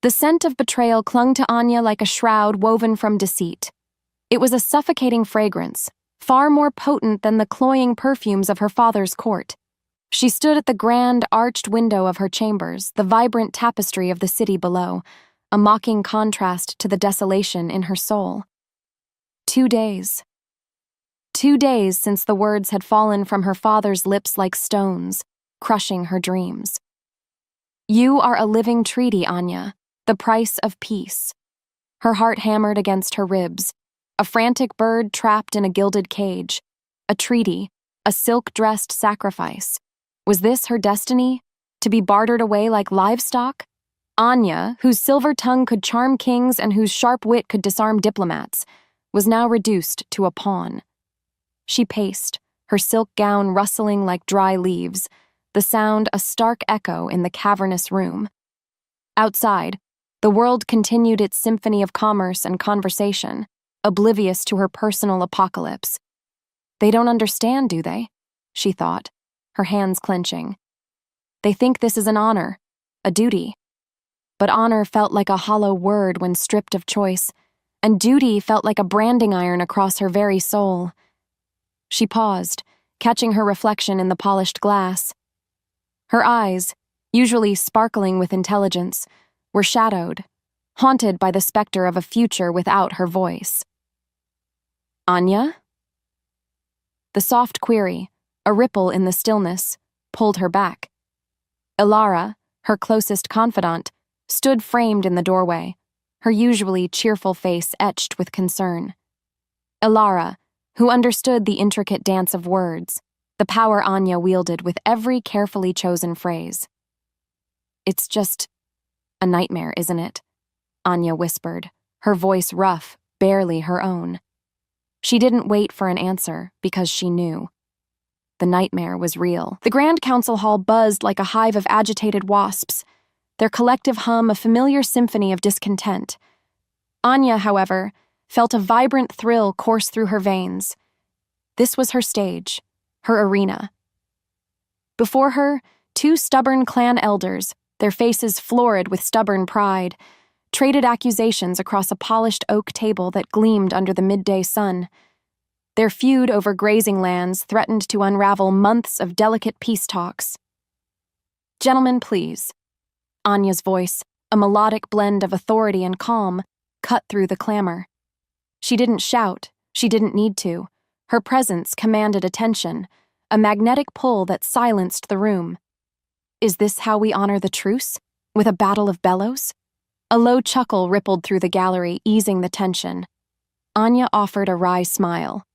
The scent of betrayal clung to Anya like a shroud woven from deceit. It was a suffocating fragrance, far more potent than the cloying perfumes of her father's court. She stood at the grand, arched window of her chambers, the vibrant tapestry of the city below, a mocking contrast to the desolation in her soul. 2 days. 2 days since the words had fallen from her father's lips like stones, crushing her dreams. You are a living treaty, Anya, the price of peace. Her heart hammered against her ribs, a frantic bird trapped in a gilded cage, a treaty, a silk-dressed sacrifice. Was this her destiny, to be bartered away like livestock? Anya, whose silver tongue could charm kings and whose sharp wit could disarm diplomats, was now reduced to a pawn. She paced, her silk gown rustling like dry leaves, the sound a stark echo in the cavernous room. Outside, the world continued its symphony of commerce and conversation, oblivious to her personal apocalypse. They don't understand, do they? She thought, her hands clenching. They think this is an honor, a duty. But honor felt like a hollow word when stripped of choice, and duty felt like a branding iron across her very soul. She paused, catching her reflection in the polished glass. Her eyes, usually sparkling with intelligence, were shadowed, haunted by the specter of a future without her voice. Anya? The soft query, a ripple in the stillness, pulled her back. Ilara, her closest confidant, stood framed in the doorway, her usually cheerful face etched with concern. Ilara, who understood the intricate dance of words, the power Anya wielded with every carefully chosen phrase. It's just a nightmare, isn't it? Anya whispered, her voice rough, barely her own. She didn't wait for an answer because she knew. The nightmare was real. The Grand Council Hall buzzed like a hive of agitated wasps, their collective hum a familiar symphony of discontent. Anya, however, felt a vibrant thrill course through her veins. This was her stage, her arena. Before her, 2 stubborn clan elders, their faces florid with stubborn pride, traded accusations across a polished oak table that gleamed under the midday sun. Their feud over grazing lands threatened to unravel months of delicate peace talks. Gentlemen, please. Anya's voice, a melodic blend of authority and calm, cut through the clamor. She didn't shout, she didn't need to. Her presence commanded attention, a magnetic pull that silenced the room. Is this how we honor the truce? With a battle of bellows? A low chuckle rippled through the gallery, easing the tension. Anya offered a wry smile.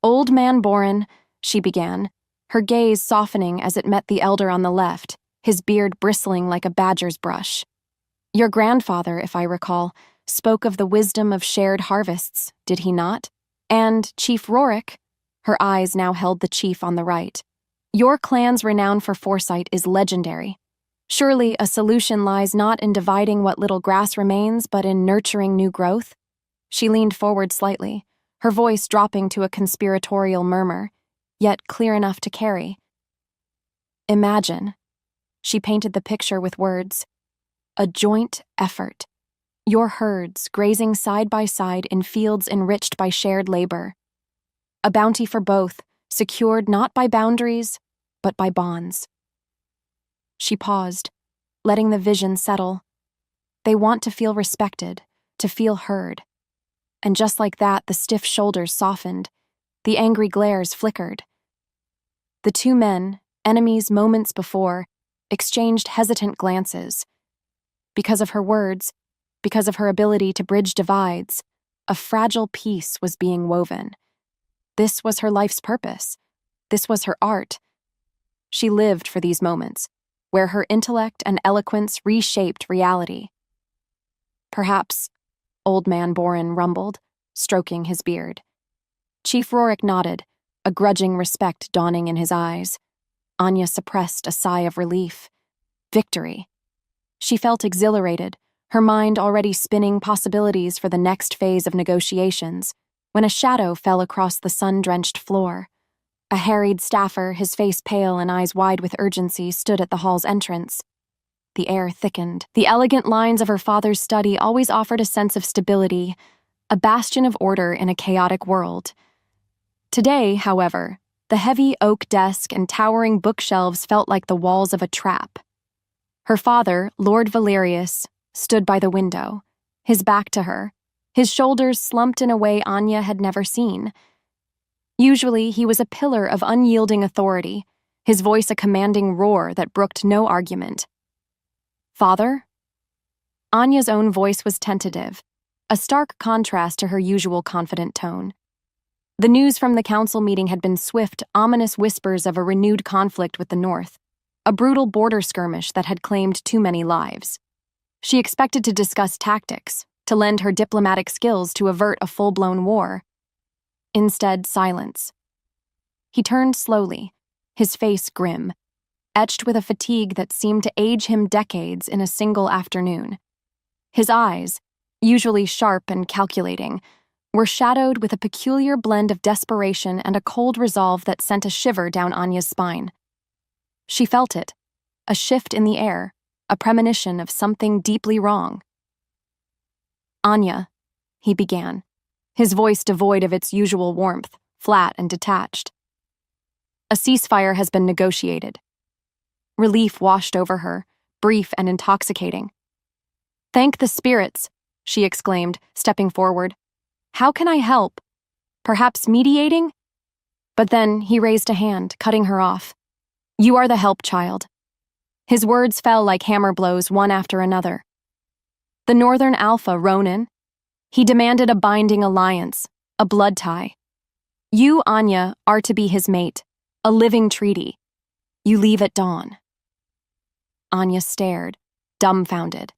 Old Man Boren, she began, her gaze softening as it met the elder on the left, his beard bristling like a badger's brush. Your grandfather, if I recall, spoke of the wisdom of shared harvests, did he not? And Chief Rorik, her eyes now held the chief on the right. Your clan's renown for foresight is legendary. Surely a solution lies not in dividing what little grass remains, but in nurturing new growth? She leaned forward slightly, her voice dropping to a conspiratorial murmur, yet clear enough to carry. Imagine. She painted the picture with words. A joint effort. Your herds grazing side by side in fields enriched by shared labor. A bounty for both, secured not by boundaries, but by bonds. She paused, letting the vision settle. They want to feel respected, to feel heard. And just like that, the stiff shoulders softened, the angry glares flickered. The 2 men, enemies moments before, exchanged hesitant glances. Because of her words, because of her ability to bridge divides, a fragile peace was being woven. This was her life's purpose. This was her art. She lived for these moments, where her intellect and eloquence reshaped reality. Perhaps, Old Man Boren rumbled, stroking his beard. Chief Rorik nodded, a grudging respect dawning in his eyes. Anya suppressed a sigh of relief. Victory. She felt exhilarated, her mind already spinning possibilities for the next phase of negotiations, when a shadow fell across the sun-drenched floor. A harried staffer, his face pale and eyes wide with urgency, stood at the hall's entrance. the air thickened. The elegant lines of her father's study always offered a sense of stability, a bastion of order in a chaotic world. Today, however, the heavy oak desk and towering bookshelves felt like the walls of a trap. Her father, Lord Valerius, stood by the window, his back to her, his shoulders slumped in a way Anya had never seen. Usually, he was a pillar of unyielding authority, his voice a commanding roar that brooked no argument. "Father?" Anya's own voice was tentative, a stark contrast to her usual confident tone. The news from the council meeting had been swift, ominous whispers of a renewed conflict with the North, a brutal border skirmish that had claimed too many lives. She expected to discuss tactics, to lend her diplomatic skills to avert a full-blown war. Instead, silence. He turned slowly, his face grim, etched with a fatigue that seemed to age him decades in a single afternoon. His eyes, usually sharp and calculating, were shadowed with a peculiar blend of desperation and a cold resolve that sent a shiver down Anya's spine. She felt it, a shift in the air, a premonition of something deeply wrong. "Anya," he began, his voice devoid of its usual warmth, flat and detached. "A ceasefire has been negotiated." Relief washed over her, brief and intoxicating. "Thank the spirits," she exclaimed, stepping forward. "How can I help? Perhaps mediating?" But then he raised a hand, cutting her off. "You are the help, child." His words fell like hammer blows, one after another. The Northern Alpha, Ronan. He demanded a binding alliance, a blood tie. You, Anya, are to be his mate, a living treaty. You leave at dawn. Anya stared, dumbfounded.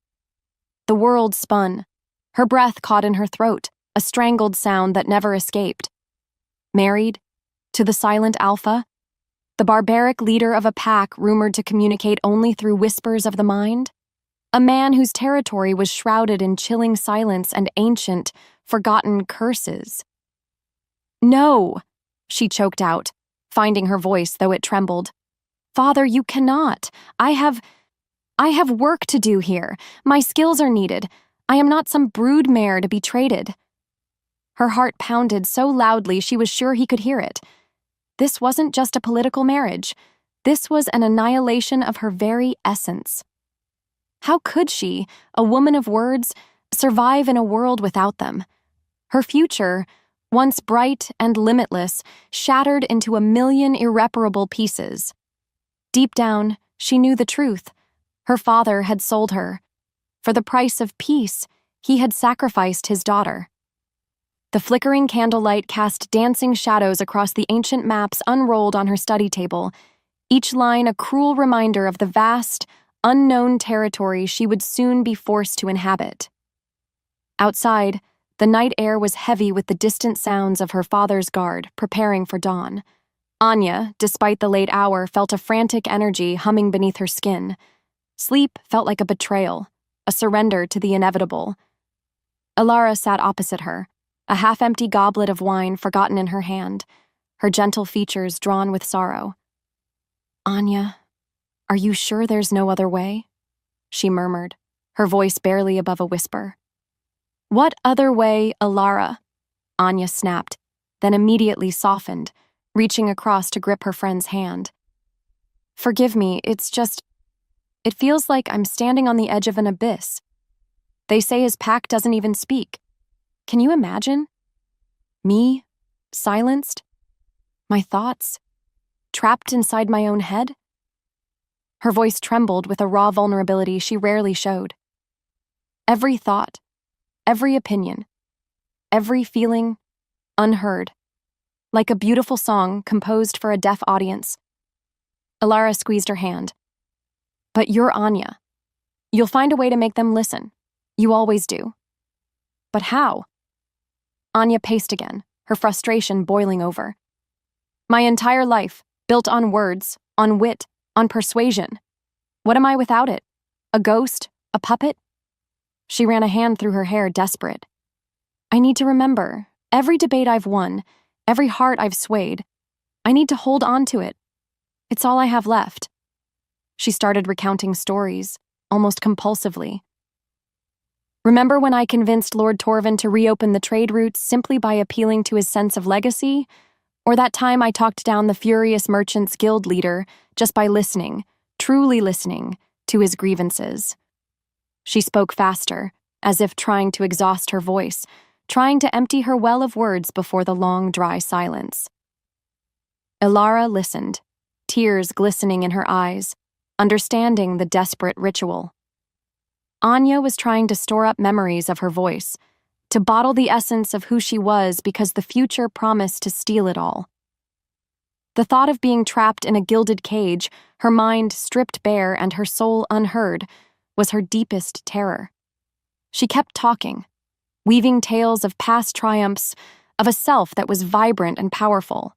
The world spun. Her breath caught in her throat, a strangled sound that never escaped. Married? To the silent Alpha? The barbaric leader of a pack rumored to communicate only through whispers of the mind? A man whose territory was shrouded in chilling silence and ancient, forgotten curses. "No," she choked out, finding her voice though it trembled. "Father, you cannot. I have work to do here. My skills are needed. I am not some brood mare to be traded." Her heart pounded so loudly she was sure he could hear it. This wasn't just a political marriage. This was an annihilation of her very essence. How could she, a woman of words, survive in a world without them? Her future, once bright and limitless, shattered into a million irreparable pieces. Deep down, she knew the truth. Her father had sold her. For the price of peace, he had sacrificed his daughter. The flickering candlelight cast dancing shadows across the ancient maps unrolled on her study table, each line a cruel reminder of the vast, unknown territory she would soon be forced to inhabit. Outside, the night air was heavy with the distant sounds of her father's guard, preparing for dawn. Anya, despite the late hour, felt a frantic energy humming beneath her skin. Sleep felt like a betrayal, a surrender to the inevitable. Alara sat opposite her, a half-empty goblet of wine forgotten in her hand, her gentle features drawn with sorrow. "Anya, are you sure there's no other way?" she murmured, her voice barely above a whisper. "What other way, Alara?" Anya snapped, then immediately softened, reaching across to grip her friend's hand. "Forgive me, it feels like I'm standing on the edge of an abyss. They say his pack doesn't even speak. Can you imagine? Me, silenced? My thoughts, trapped inside my own head?" Her voice trembled with a raw vulnerability she rarely showed. Every thought, every opinion, every feeling, unheard, like a beautiful song composed for a deaf audience. Alara squeezed her hand. "But you're Anya. You'll find a way to make them listen. You always do." "But how?" Anya paced again, her frustration boiling over. "My entire life, built on words, on wit, on persuasion. What am I without it? A ghost? A puppet?" She ran a hand through her hair, desperate. "I need to remember, every debate I've won, every heart I've swayed, I need to hold on to it. It's all I have left." She started recounting stories, almost compulsively. Remember when I convinced Lord Torvin to reopen the trade routes simply by appealing to his sense of legacy? Or that time I talked down the furious merchants' guild leader just by listening, truly listening, to his grievances? She spoke faster, as if trying to exhaust her voice, trying to empty her well of words before the long, dry silence. Ilara listened, tears glistening in her eyes, understanding the desperate ritual. Anya was trying to store up memories of her voice, to bottle the essence of who she was because the future promised to steal it all. The thought of being trapped in a gilded cage, her mind stripped bare and her soul unheard, was her deepest terror. She kept talking, weaving tales of past triumphs, of a self that was vibrant and powerful.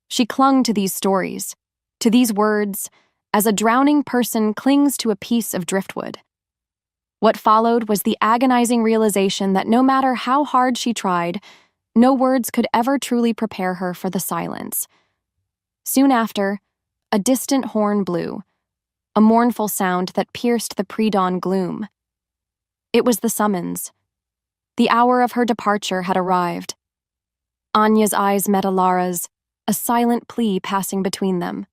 She clung to these stories, to these words, as a drowning person clings to a piece of driftwood. What followed was the agonizing realization that no matter how hard she tried, no words could ever truly prepare her for the silence. Soon after, a distant horn blew, a mournful sound that pierced the pre-dawn gloom. It was the summons. The hour of her departure had arrived. Anya's eyes met Ilara's, a silent plea passing between them.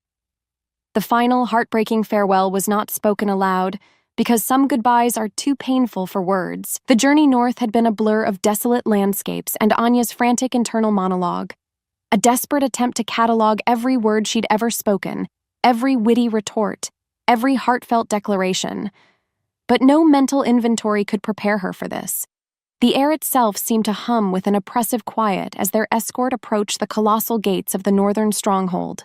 The final heartbreaking farewell was not spoken aloud, because some goodbyes are too painful for words. The journey north had been a blur of desolate landscapes and Anya's frantic internal monologue, a desperate attempt to catalog every word she'd ever spoken, every witty retort, every heartfelt declaration. But no mental inventory could prepare her for this. The air itself seemed to hum with an oppressive quiet as their escort approached the colossal gates of the northern stronghold.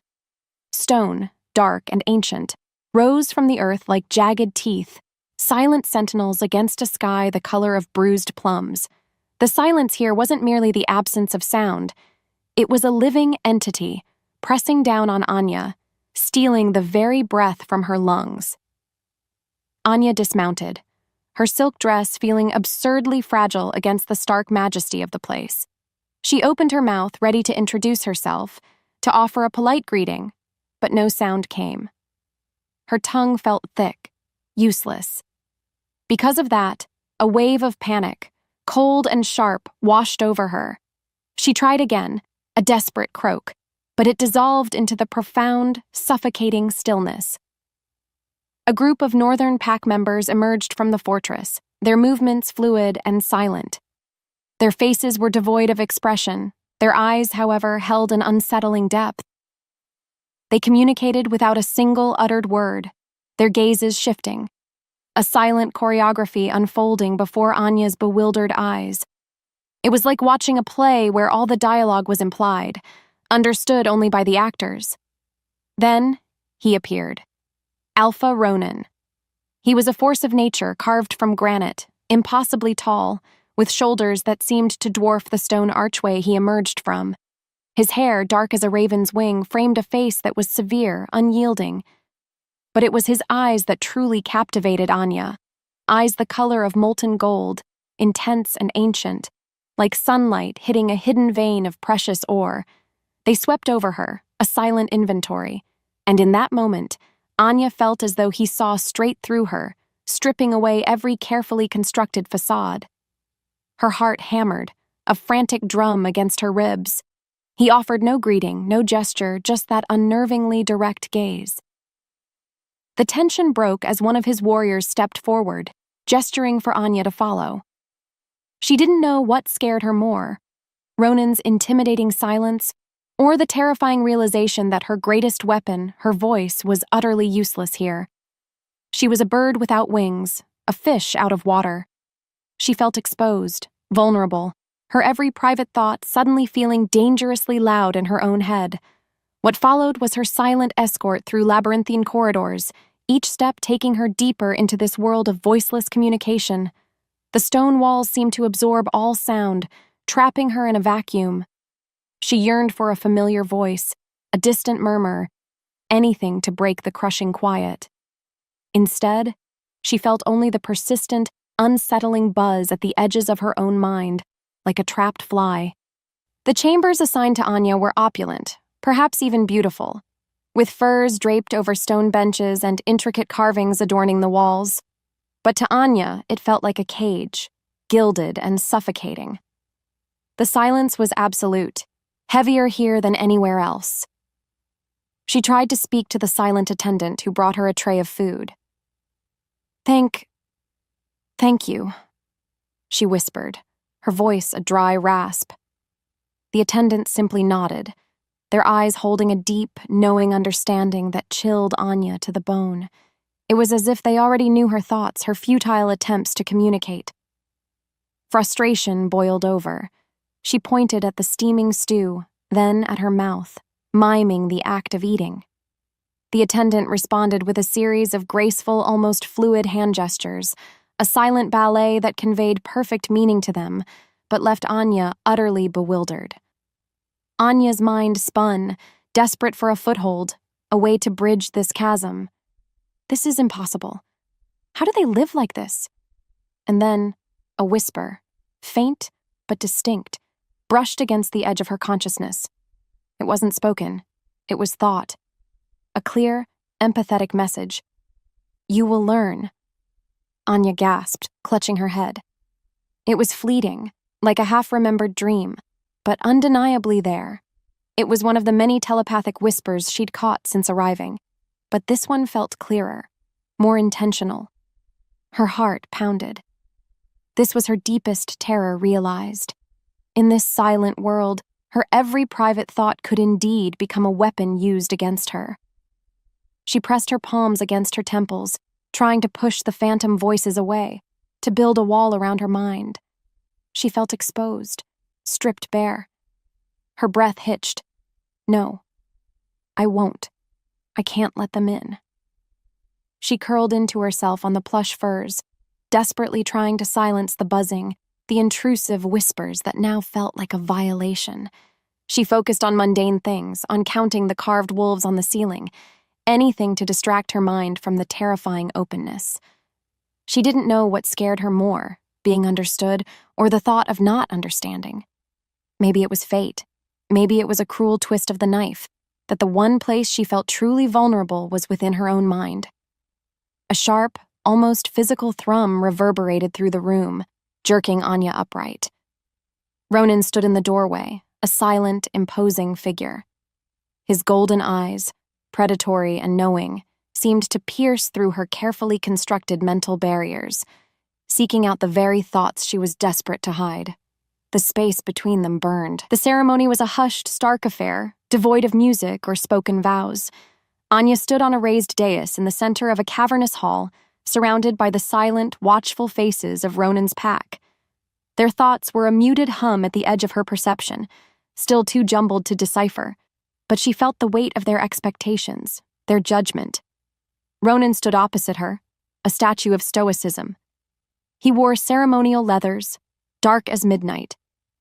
Stone, dark and ancient, rose from the earth like jagged teeth, silent sentinels against a sky the color of bruised plums. The silence here wasn't merely the absence of sound. It was a living entity, pressing down on Anya, stealing the very breath from her lungs. Anya dismounted, her silk dress feeling absurdly fragile against the stark majesty of the place. She opened her mouth, ready to introduce herself, to offer a polite greeting, but no sound came. Her tongue felt thick, useless. Because of that, a wave of panic, cold and sharp, washed over her. She tried again, a desperate croak, but it dissolved into the profound, suffocating stillness. A group of northern pack members emerged from the fortress, their movements fluid and silent. Their faces were devoid of expression, their eyes, however, held an unsettling depth. They communicated without a single uttered word, their gazes shifting, a silent choreography unfolding before Anya's bewildered eyes. It was like watching a play where all the dialogue was implied, understood only by the actors. Then, he appeared. Alpha Ronin. He was a force of nature carved from granite, impossibly tall, with shoulders that seemed to dwarf the stone archway he emerged from. His hair, dark as a raven's wing, framed a face that was severe, unyielding. But it was his eyes that truly captivated Anya, eyes the color of molten gold, intense and ancient, like sunlight hitting a hidden vein of precious ore. They swept over her, a silent inventory, and in that moment, Anya felt as though he saw straight through her, stripping away every carefully constructed facade. Her heart hammered, a frantic drum against her ribs. He offered no greeting, no gesture, just that unnervingly direct gaze. The tension broke as one of his warriors stepped forward, gesturing for Anya to follow. She didn't know what scared her more, Ronin's intimidating silence, or the terrifying realization that her greatest weapon, her voice, was utterly useless here. She was a bird without wings, a fish out of water. She felt exposed, vulnerable, her every private thought suddenly feeling dangerously loud in her own head. What followed was her silent escort through labyrinthine corridors, each step taking her deeper into this world of voiceless communication. The stone walls seemed to absorb all sound, trapping her in a vacuum. She yearned for a familiar voice, a distant murmur, anything to break the crushing quiet. Instead, she felt only the persistent, unsettling buzz at the edges of her own mind, like a trapped fly. The chambers assigned to Anya were opulent, perhaps even beautiful, with furs draped over stone benches and intricate carvings adorning the walls. But to Anya, it felt like a cage, gilded and suffocating. The silence was absolute, heavier here than anywhere else. She tried to speak to the silent attendant who brought her a tray of food. Thank you, she whispered, her voice a dry rasp. The attendant simply nodded, their eyes holding a deep, knowing understanding that chilled Anya to the bone. It was as if they already knew her thoughts, her futile attempts to communicate. Frustration boiled over. She pointed at the steaming stew, then at her mouth, miming the act of eating. The attendant responded with a series of graceful, almost fluid hand gestures, a silent ballet that conveyed perfect meaning to them, but left Anya utterly bewildered. Anya's mind spun, desperate for a foothold, a way to bridge this chasm. This is impossible. How do they live like this? And then, a whisper, faint but distinct, brushed against the edge of her consciousness. It wasn't spoken. It was thought. A clear, empathetic message. You will learn. Anya gasped, clutching her head. It was fleeting, like a half-remembered dream, but undeniably there. It was one of the many telepathic whispers she'd caught since arriving, but this one felt clearer, more intentional. Her heart pounded. This was her deepest terror realized. In this silent world, her every private thought could indeed become a weapon used against her. She pressed her palms against her temples, trying to push the phantom voices away, to build a wall around her mind. She felt exposed, stripped bare. Her breath hitched. No, I won't. I can't let them in. She curled into herself on the plush furs, desperately trying to silence the buzzing, the intrusive whispers that now felt like a violation. She focused on mundane things, on counting the carved wolves on the ceiling, anything to distract her mind from the terrifying openness. She didn't know what scared her more, being understood or the thought of not understanding. Maybe it was fate. Maybe it was a cruel twist of the knife, that the one place she felt truly vulnerable was within her own mind. A sharp, almost physical thrum reverberated through the room, jerking Anya upright. Ronan stood in the doorway, a silent, imposing figure. His golden eyes, predatory and knowing, seemed to pierce through her carefully constructed mental barriers, seeking out the very thoughts she was desperate to hide. The space between them burned. The ceremony was a hushed, stark affair, devoid of music or spoken vows. Anya stood on a raised dais in the center of a cavernous hall, surrounded by the silent, watchful faces of Ronan's pack. Their thoughts were a muted hum at the edge of her perception, still too jumbled to decipher, but she felt the weight of their expectations, their judgment. Ronan stood opposite her, a statue of stoicism. He wore ceremonial leathers, dark as midnight,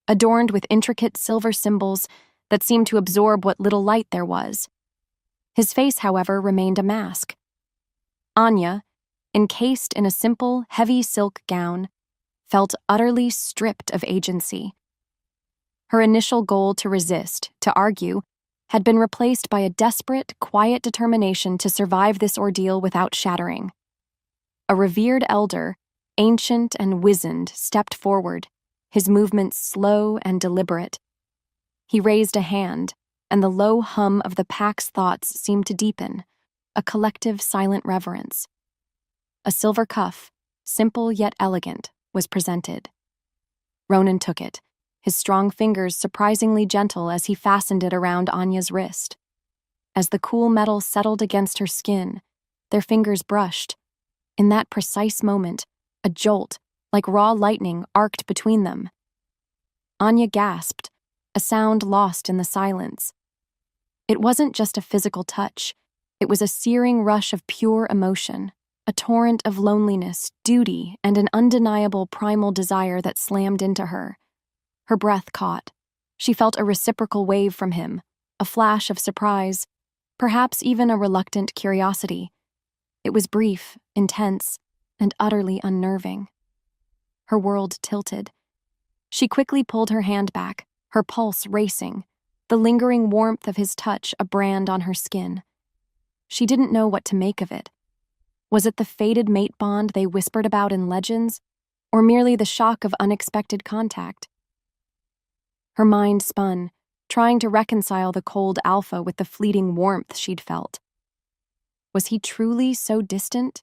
adorned with intricate silver symbols that seemed to absorb what little light there was. His face, however, remained a mask. Anya, encased in a simple, heavy silk gown, felt utterly stripped of agency. Her initial goal to resist, to argue, had been replaced by a desperate, quiet determination to survive this ordeal without shattering. A revered elder, ancient and wizened, stepped forward, his movements slow and deliberate. He raised a hand, and the low hum of the pack's thoughts seemed to deepen, a collective silent reverence. A silver cuff, simple yet elegant, was presented. Ronan took it, his strong fingers surprisingly gentle as he fastened it around Anya's wrist. As the cool metal settled against her skin, their fingers brushed. In that precise moment, a jolt, like raw lightning, arced between them. Anya gasped, a sound lost in the silence. It wasn't just a physical touch. It was a searing rush of pure emotion, a torrent of loneliness, duty, and an undeniable primal desire that slammed into her. Her breath caught. She felt a reciprocal wave from him, a flash of surprise, perhaps even a reluctant curiosity. It was brief, intense, and utterly unnerving. Her world tilted. She quickly pulled her hand back, her pulse racing, the lingering warmth of his touch a brand on her skin. She didn't know what to make of it. Was it the fated mate bond they whispered about in legends, or merely the shock of unexpected contact? Her mind spun, trying to reconcile the cold alpha with the fleeting warmth she'd felt. Was he truly so distant,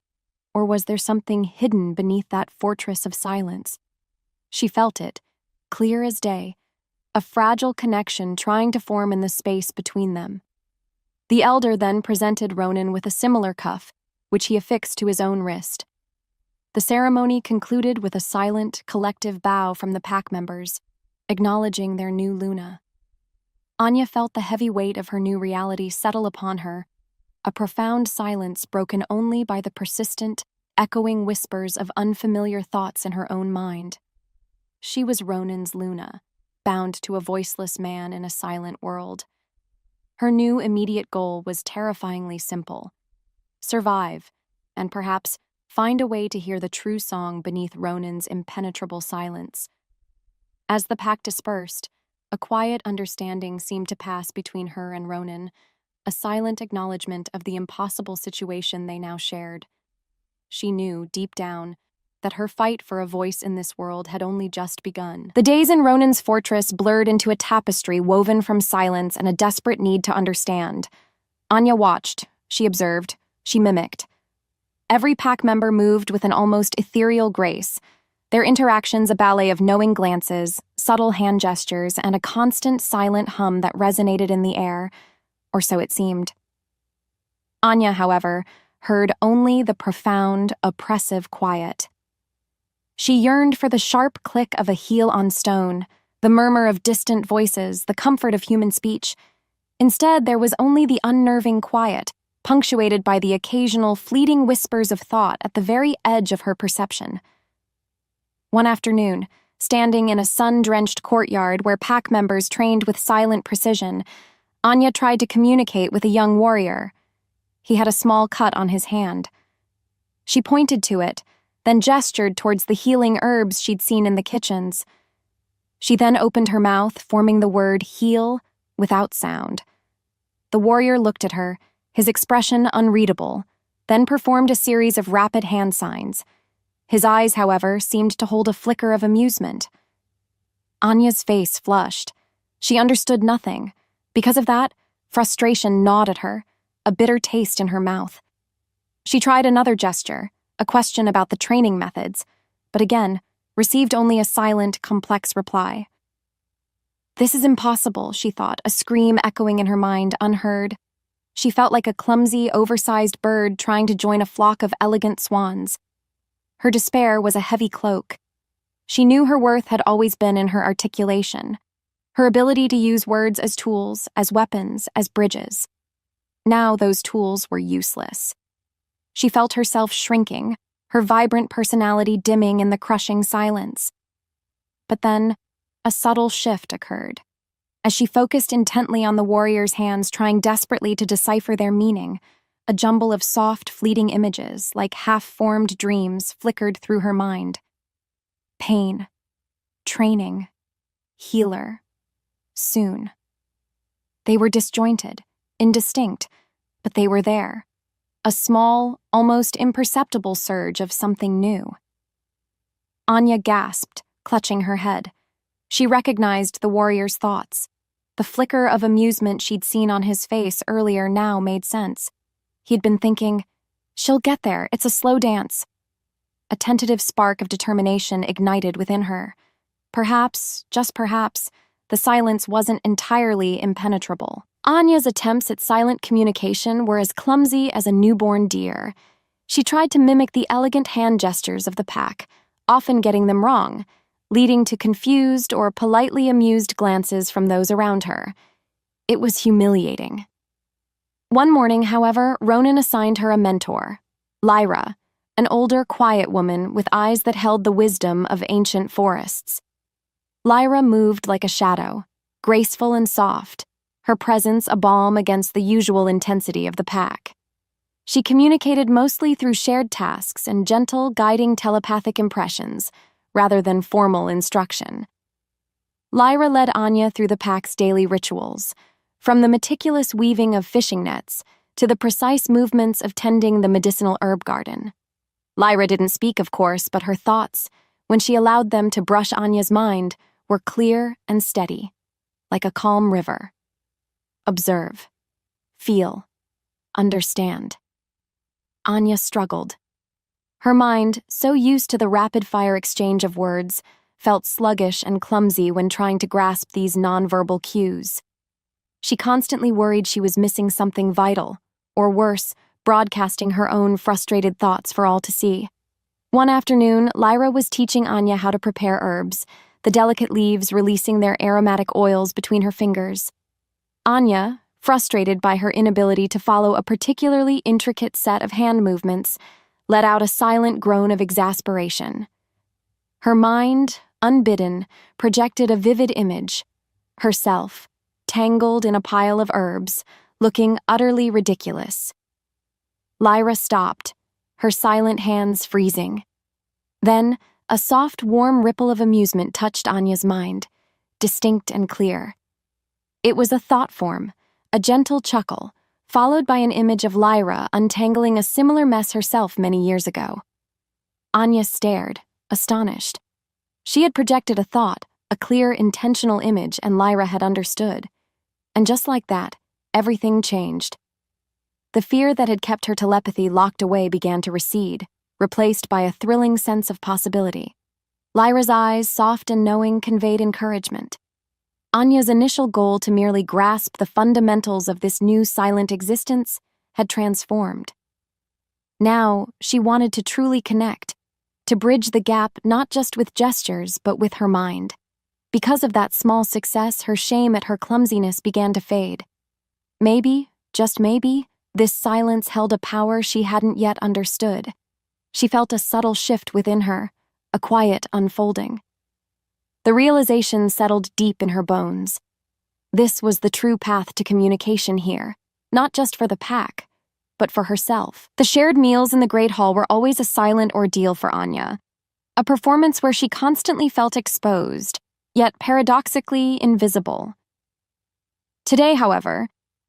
or was there something hidden beneath that fortress of silence? She felt it, clear as day, a fragile connection trying to form in the space between them. The elder then presented Ronan with a similar cuff, which he affixed to his own wrist. The ceremony concluded with a silent, collective bow from the pack members, acknowledging their new Luna. Anya felt the heavy weight of her new reality settle upon her, a profound silence broken only by the persistent, echoing whispers of unfamiliar thoughts in her own mind. She was Ronan's Luna, bound to a voiceless man in a silent world. Her new immediate goal was terrifyingly simple: survive, and perhaps find a way to hear the true song beneath Ronan's impenetrable silence. As the pack dispersed, a quiet understanding seemed to pass between her and Ronan, a silent acknowledgement of the impossible situation they now shared. She knew, deep down, that her fight for a voice in this world had only just begun. The days in Ronan's fortress blurred into a tapestry woven from silence and a desperate need to understand. Anya watched, she observed, she mimicked. Every pack member moved with an almost ethereal grace, their interactions a ballet of knowing glances, subtle hand gestures, and a constant silent hum that resonated in the air, or so it seemed. Anya, however, heard only the profound, oppressive quiet. She yearned for the sharp click of a heel on stone, the murmur of distant voices, the comfort of human speech. Instead, there was only the unnerving quiet, punctuated by the occasional fleeting whispers of thought at the very edge of her perception. One afternoon, standing in a sun-drenched courtyard where pack members trained with silent precision, Anya tried to communicate with a young warrior. He had a small cut on his hand. She pointed to it, then gestured towards the healing herbs she'd seen in the kitchens. She then opened her mouth, forming the word heal without sound. The warrior looked at her, his expression unreadable, then performed a series of rapid hand signs. His eyes, however, seemed to hold a flicker of amusement. Anya's face flushed. She understood nothing. Because of that, frustration gnawed at her, a bitter taste in her mouth. She tried another gesture, a question about the training methods, but again, received only a silent, complex reply. This is impossible, she thought, a scream echoing in her mind, unheard. She felt like a clumsy, oversized bird trying to join a flock of elegant swans. Her despair was a heavy cloak. She knew her worth had always been in her articulation, her ability to use words as tools, as weapons, as bridges. Now those tools were useless. She felt herself shrinking, her vibrant personality dimming in the crushing silence. But then, a subtle shift occurred. As she focused intently on the warrior's hands, trying desperately to decipher their meaning, a jumble of soft, fleeting images, like half-formed dreams, flickered through her mind. Pain, training, healer, soon. They were disjointed, indistinct, but they were there. A small, almost imperceptible surge of something new. Anya gasped, clutching her head. She recognized the warrior's thoughts. The flicker of amusement she'd seen on his face earlier now made sense. He'd been thinking, "She'll get there, it's a slow dance." A tentative spark of determination ignited within her. Perhaps, just perhaps, the silence wasn't entirely impenetrable. Anya's attempts at silent communication were as clumsy as a newborn deer. She tried to mimic the elegant hand gestures of the pack, often getting them wrong, leading to confused or politely amused glances from those around her. It was humiliating. One morning, however, Ronan assigned her a mentor, Lyra, an older, quiet woman with eyes that held the wisdom of ancient forests. Lyra moved like a shadow, graceful and soft, her presence a balm against the usual intensity of the pack. She communicated mostly through shared tasks and gentle, guiding telepathic impressions, rather than formal instruction. Lyra led Anya through the pack's daily rituals, from the meticulous weaving of fishing nets to the precise movements of tending the medicinal herb garden. Lyra didn't speak, of course, but her thoughts, when she allowed them to brush Anya's mind, were clear and steady, like a calm river. Observe. Feel. Understand. Anya struggled. Her mind, so used to the rapid-fire exchange of words, felt sluggish and clumsy when trying to grasp these nonverbal cues. She constantly worried she was missing something vital, or worse, broadcasting her own frustrated thoughts for all to see. One afternoon, Lyra was teaching Anya how to prepare herbs, the delicate leaves releasing their aromatic oils between her fingers. Anya, frustrated by her inability to follow a particularly intricate set of hand movements, let out a silent groan of exasperation. Her mind, unbidden, projected a vivid image: herself, tangled in a pile of herbs, looking utterly ridiculous. Lyra stopped, her silent hands freezing. Then, a soft, warm ripple of amusement touched Anya's mind, distinct and clear. It was a thought form, a gentle chuckle, followed by an image of Lyra untangling a similar mess herself many years ago. Anya stared, astonished. She had projected a thought, a clear, intentional image, and Lyra had understood. And just like that, everything changed. The fear that had kept her telepathy locked away began to recede, replaced by a thrilling sense of possibility. Lyra's eyes, soft and knowing, conveyed encouragement. Anya's initial goal to merely grasp the fundamentals of this new silent existence had transformed. Now, she wanted to truly connect, to bridge the gap not just with gestures but with her mind. Because of that small success, her shame at her clumsiness began to fade. Maybe, just maybe, this silence held a power she hadn't yet understood. She felt a subtle shift within her, a quiet unfolding. The realization settled deep in her bones. This was the true path to communication here, not just for the pack, but for herself. The shared meals in the Great Hall were always a silent ordeal for Anya, a performance where she constantly felt exposed, yet paradoxically invisible. Today, however,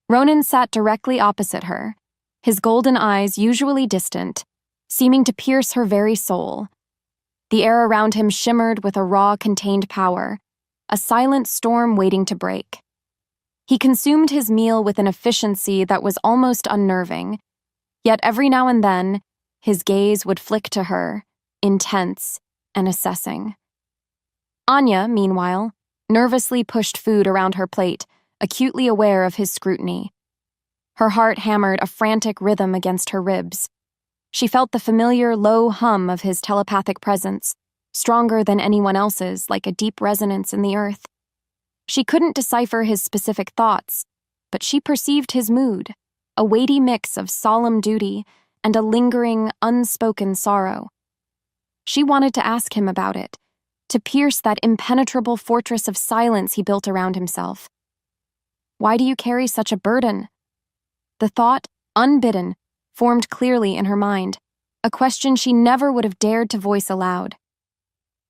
Ronan sat directly opposite her, his golden eyes usually distant, seeming to pierce her very soul. The air around him shimmered with a raw, contained power, a silent storm waiting to break. He consumed his meal with an efficiency that was almost unnerving, yet every now and then, his gaze would flick to her, intense and assessing. Anya, meanwhile, nervously pushed food around her plate, acutely aware of his scrutiny. Her heart hammered a frantic rhythm against her ribs. She felt the familiar low hum of his telepathic presence, stronger than anyone else's, like a deep resonance in the earth. She couldn't decipher his specific thoughts, but she perceived his mood, a weighty mix of solemn duty and a lingering, unspoken sorrow. She wanted to ask him about it, to pierce that impenetrable fortress of silence he built around himself. Why do you carry such a burden? The thought, unbidden, formed clearly in her mind, a question she never would have dared to voice aloud.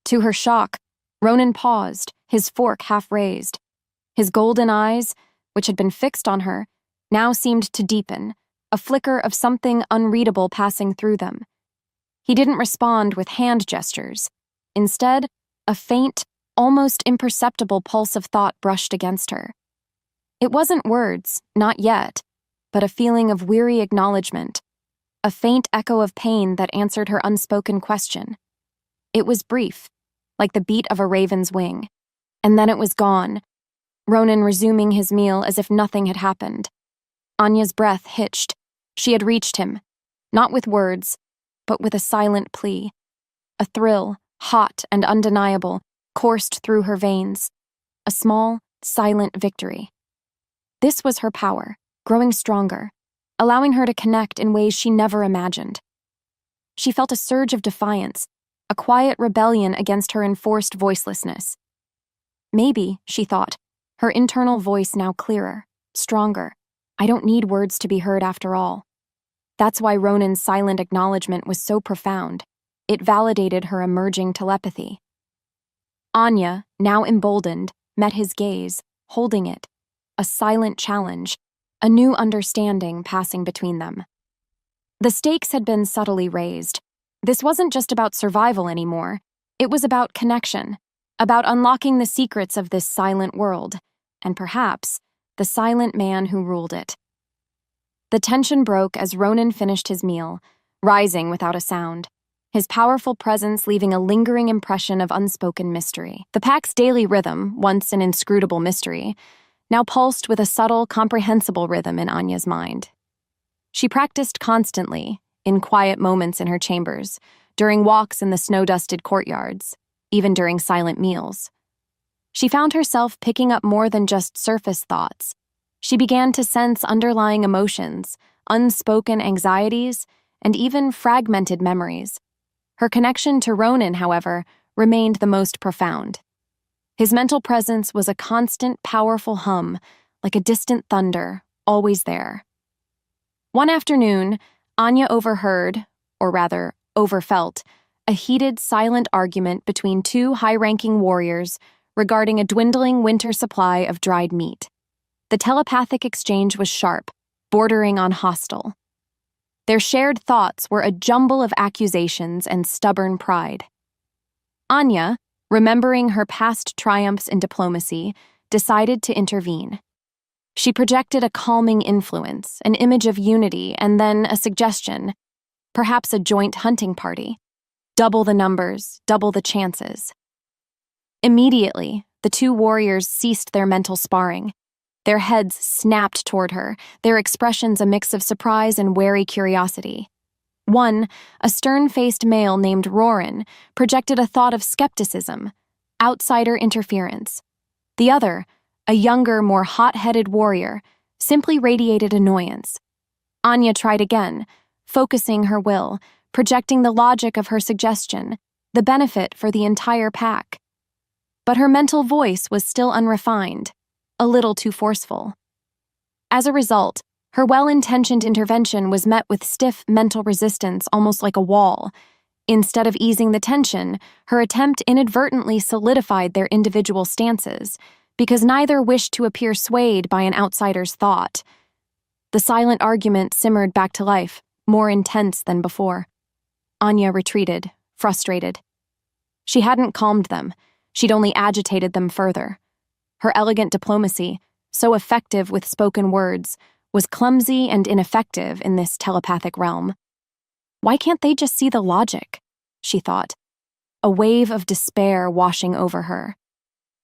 To her shock, Ronan paused, his fork half raised. His golden eyes, which had been fixed on her, now seemed to deepen, a flicker of something unreadable passing through them. He didn't respond with hand gestures. Instead, a faint, almost imperceptible pulse of thought brushed against her. It wasn't words, not yet, but a feeling of weary acknowledgement, a faint echo of pain that answered her unspoken question. It was brief, like the beat of a raven's wing, and then it was gone, Ronan resuming his meal as if nothing had happened. Anya's breath hitched. She had reached him, not with words, but with a silent plea. A thrill, hot and undeniable, coursed through her veins. A small, silent victory. This was her power, growing stronger, allowing her to connect in ways she never imagined. She felt a surge of defiance, a quiet rebellion against her enforced voicelessness. Maybe, she thought, her internal voice now clearer, stronger. I don't need words to be heard after all. That's why Ronan's silent acknowledgement was so profound. It validated her emerging telepathy. Anya, now emboldened, met his gaze, holding it, a silent challenge, a new understanding passing between them. The stakes had been subtly raised. This wasn't just about survival anymore. It was about connection, about unlocking the secrets of this silent world, and perhaps the silent man who ruled it. The tension broke as Ronan finished his meal, rising without a sound, his powerful presence leaving a lingering impression of unspoken mystery. The pack's daily rhythm, once an inscrutable mystery, now pulsed with a subtle, comprehensible rhythm in Anya's mind. She practiced constantly, in quiet moments in her chambers, during walks in the snow-dusted courtyards, even during silent meals. She found herself picking up more than just surface thoughts. She began to sense underlying emotions, unspoken anxieties, and even fragmented memories. Her connection to Ronan, however, remained the most profound. His mental presence was a constant, powerful hum, like a distant thunder, always there. One afternoon, Anya overheard, or rather, overfelt, a heated, silent argument between two high-ranking warriors regarding a dwindling winter supply of dried meat. The telepathic exchange was sharp, bordering on hostile. Their shared thoughts were a jumble of accusations and stubborn pride. Anya, remembering her past triumphs in diplomacy, decided to intervene. She projected a calming influence, an image of unity, and then a suggestion, perhaps a joint hunting party. Double the numbers, double the chances. Immediately, the two warriors ceased their mental sparring. Their heads snapped toward her, their expressions a mix of surprise and wary curiosity. One, a stern-faced male named Roran, projected a thought of skepticism, outsider interference. The other, a younger, more hot-headed warrior, simply radiated annoyance. Anya tried again, focusing her will, projecting the logic of her suggestion, the benefit for the entire pack. But her mental voice was still unrefined, a little too forceful. As a result, her well-intentioned intervention was met with stiff mental resistance, almost like a wall. Instead of easing the tension, her attempt inadvertently solidified their individual stances, because neither wished to appear swayed by an outsider's thought. The silent argument simmered back to life, more intense than before. Anya retreated, frustrated. She hadn't calmed them, she'd only agitated them further. Her elegant diplomacy, so effective with spoken words, was clumsy and ineffective in this telepathic realm. Why can't they just see the logic? She thought, a wave of despair washing over her.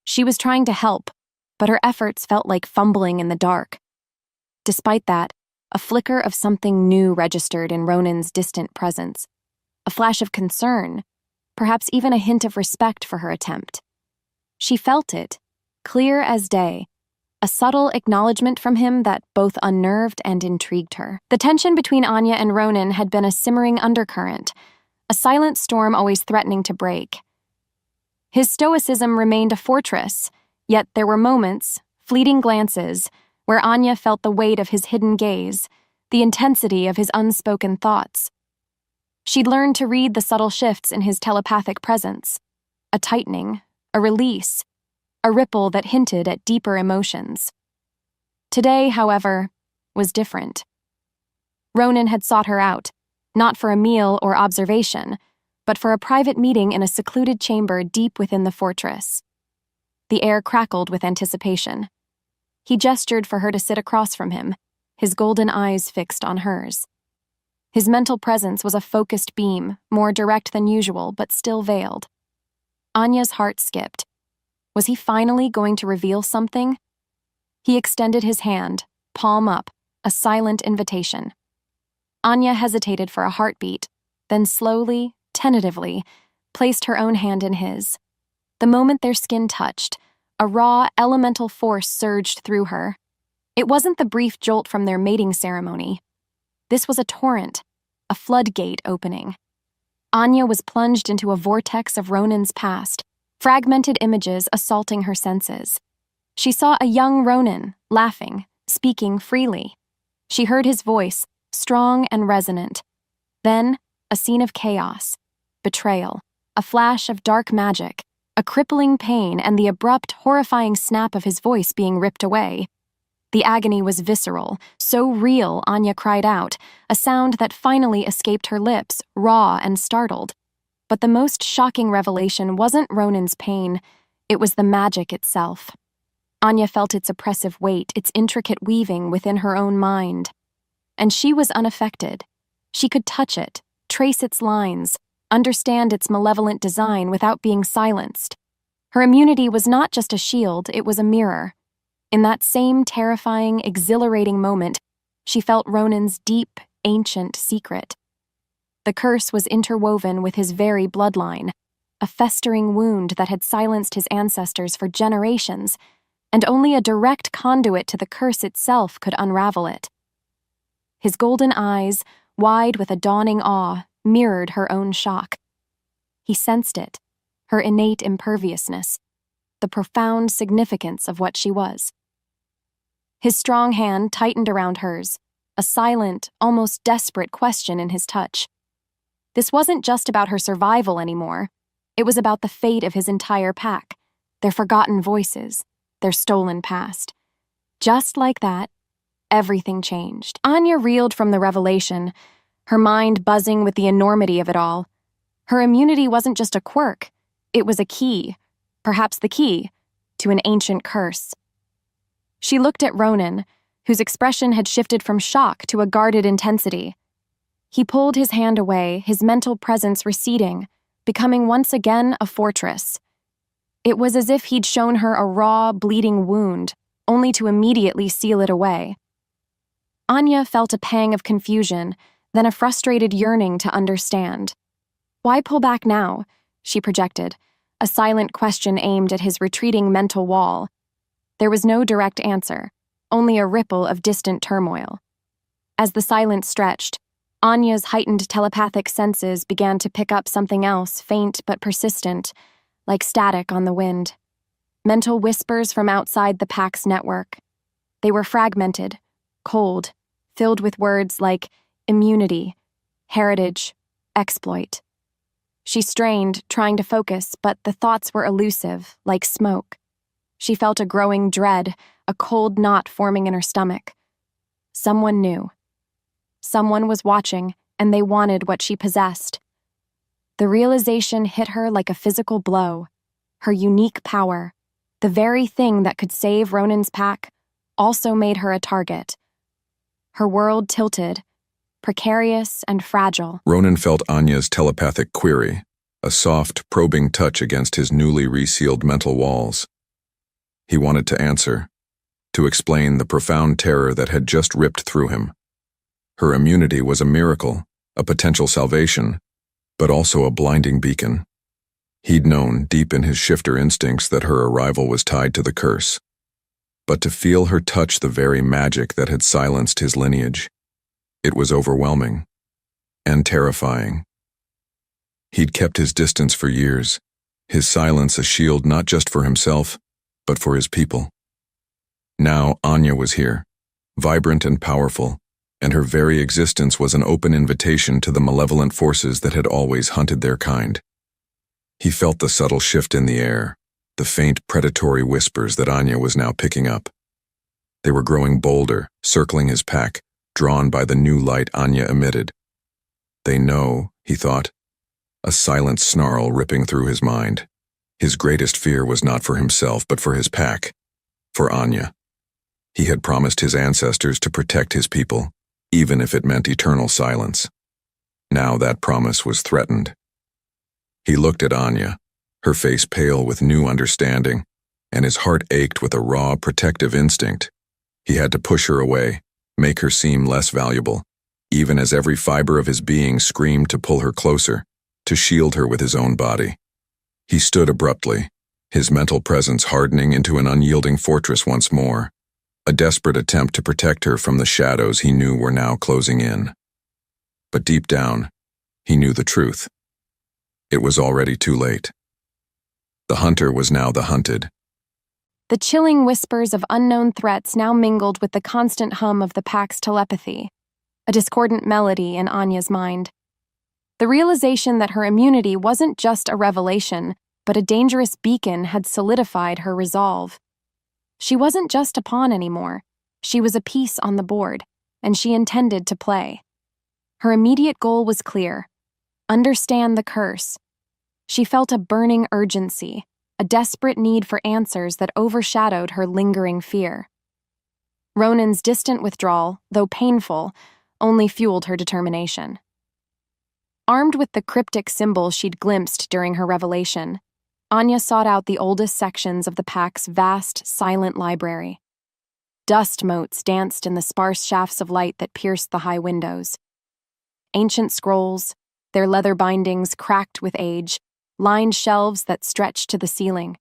She was trying to help, but her efforts felt like fumbling in the dark. Despite that, a flicker of something new registered in Ronan's distant presence. A flash of concern, perhaps even a hint of respect for her attempt. She felt it, clear as day, a subtle acknowledgement from him that both unnerved and intrigued her. The tension between Anya and Ronan had been a simmering undercurrent, a silent storm always threatening to break. His stoicism remained a fortress, yet there were moments, fleeting glances, where Anya felt the weight of his hidden gaze, the intensity of his unspoken thoughts. She'd learned to read the subtle shifts in his telepathic presence, a tightening, a release, a ripple that hinted at deeper emotions. Today, however, was different. Ronan had sought her out, not for a meal or observation, but for a private meeting in a secluded chamber deep within the fortress. The air crackled with anticipation. He gestured for her to sit across from him, his golden eyes fixed on hers. His mental presence was a focused beam, more direct than usual, but still veiled. Anya's heart skipped. Was he finally going to reveal something? He extended his hand, palm up, a silent invitation. Anya hesitated for a heartbeat, then slowly, tentatively, placed her own hand in his. The moment their skin touched, a raw, elemental force surged through her. It wasn't the brief jolt from their mating ceremony. This was a torrent, a floodgate opening. Anya was plunged into a vortex of Ronan's past, fragmented images assaulting her senses. She saw a young Ronan, laughing, speaking freely. She heard his voice, strong and resonant. Then, a scene of chaos, betrayal, a flash of dark magic, a crippling pain, and the abrupt, horrifying snap of his voice being ripped away. The agony was visceral, so real, Anya cried out, a sound that finally escaped her lips, raw and startled. But the most shocking revelation wasn't Ronan's pain, it was the magic itself. Anya felt its oppressive weight, its intricate weaving within her own mind. And she was unaffected. She could touch it, trace its lines, understand its malevolent design without being silenced. Her immunity was not just a shield, it was a mirror. In that same terrifying, exhilarating moment, she felt Ronan's deep, ancient secret. The curse was interwoven with his very bloodline, a festering wound that had silenced his ancestors for generations, and only a direct conduit to the curse itself could unravel it. His golden eyes, wide with a dawning awe, mirrored her own shock. He sensed it, her innate imperviousness, the profound significance of what she was. His strong hand tightened around hers, a silent, almost desperate question in his touch. This wasn't just about her survival anymore. It was about the fate of his entire pack, their forgotten voices, their stolen past. Just like that, everything changed. Anya reeled from the revelation, her mind buzzing with the enormity of it all. Her immunity wasn't just a quirk, it was a key, perhaps the key, to an ancient curse. She looked at Ronan, whose expression had shifted from shock to a guarded intensity. He pulled his hand away, his mental presence receding, becoming once again a fortress. It was as if he'd shown her a raw, bleeding wound, only to immediately seal it away. Anya felt a pang of confusion, then a frustrated yearning to understand. Why pull back now? She projected, a silent question aimed at his retreating mental wall. There was no direct answer, only a ripple of distant turmoil. As the silence stretched, Anya's heightened telepathic senses began to pick up something else, faint but persistent, like static on the wind. Mental whispers from outside the pack's network. They were fragmented, cold, filled with words like immunity, heritage, exploit. She strained, trying to focus, but the thoughts were elusive, like smoke. She felt a growing dread, a cold knot forming in her stomach. Someone knew. Someone was watching, and they wanted what she possessed. The realization hit her like a physical blow. Her unique power, the very thing that could save Ronan's pack, also made her a target. Her world tilted, precarious and fragile. Ronan felt Anya's telepathic query, a soft, probing touch against his newly resealed mental walls. He wanted to answer, to explain the profound terror that had just ripped through him. Her immunity was a miracle, a potential salvation, but also a blinding beacon. He'd known, deep in his shifter instincts, that her arrival was tied to the curse. But to feel her touch the very magic that had silenced his lineage, it was overwhelming and terrifying. He'd kept his distance for years, his silence a shield not just for himself, but for his people. Now Anya was here, vibrant and powerful, and her very existence was an open invitation to the malevolent forces that had always hunted their kind. He felt the subtle shift in the air, the faint predatory whispers that Anya was now picking up. They were growing bolder, circling his pack, drawn by the new light Anya emitted. They know, he thought, a silent snarl ripping through his mind. His greatest fear was not for himself, but for his pack, for Anya. He had promised his ancestors to protect his people, even if it meant eternal silence. Now that promise was threatened. He looked at Anya, her face pale with new understanding, and his heart ached with a raw, protective instinct. He had to push her away, make her seem less valuable, even as every fiber of his being screamed to pull her closer, to shield her with his own body. He stood abruptly, his mental presence hardening into an unyielding fortress once more, a desperate attempt to protect her from the shadows he knew were now closing in. But deep down, he knew the truth. It was already too late. The hunter was now the hunted. The chilling whispers of unknown threats now mingled with the constant hum of the pack's telepathy, a discordant melody in Anya's mind. The realization that her immunity wasn't just a revelation, but a dangerous beacon had solidified her resolve. She wasn't just a pawn anymore. She was a piece on the board, and she intended to play. Her immediate goal was clear: understand the curse. She felt a burning urgency, a desperate need for answers that overshadowed her lingering fear. Ronan's distant withdrawal, though painful, only fueled her determination. Armed with the cryptic symbol she'd glimpsed during her revelation, Anya sought out the oldest sections of the pack's vast, silent library. Dust motes danced in the sparse shafts of light that pierced the high windows. Ancient scrolls, their leather bindings cracked with age, lined shelves that stretched to the ceiling.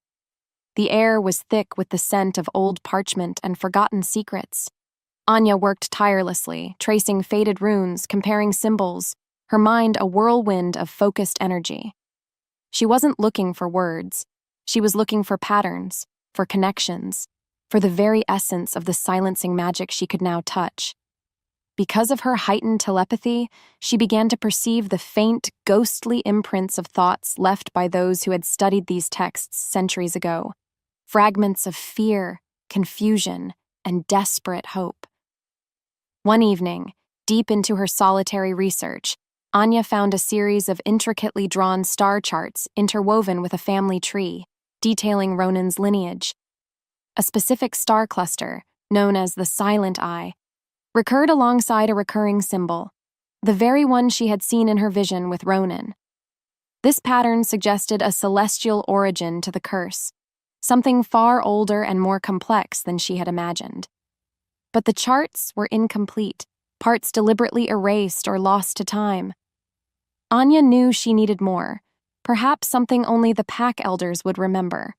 The air was thick with the scent of old parchment and forgotten secrets. Anya worked tirelessly, tracing faded runes, comparing symbols, her mind a whirlwind of focused energy. She wasn't looking for words. She was looking for patterns, for connections, for the very essence of the silencing magic she could now touch. Because of her heightened telepathy, she began to perceive the faint, ghostly imprints of thoughts left by those who had studied these texts centuries ago. Fragments of fear, confusion, and desperate hope. One evening, deep into her solitary research, Anya found a series of intricately drawn star charts interwoven with a family tree, detailing Ronan's lineage. A specific star cluster, known as the Silent Eye, recurred alongside a recurring symbol, the very one she had seen in her vision with Ronan. This pattern suggested a celestial origin to the curse, something far older and more complex than she had imagined. But the charts were incomplete, parts deliberately erased or lost to time. Anya knew she needed more, perhaps something only the pack elders would remember.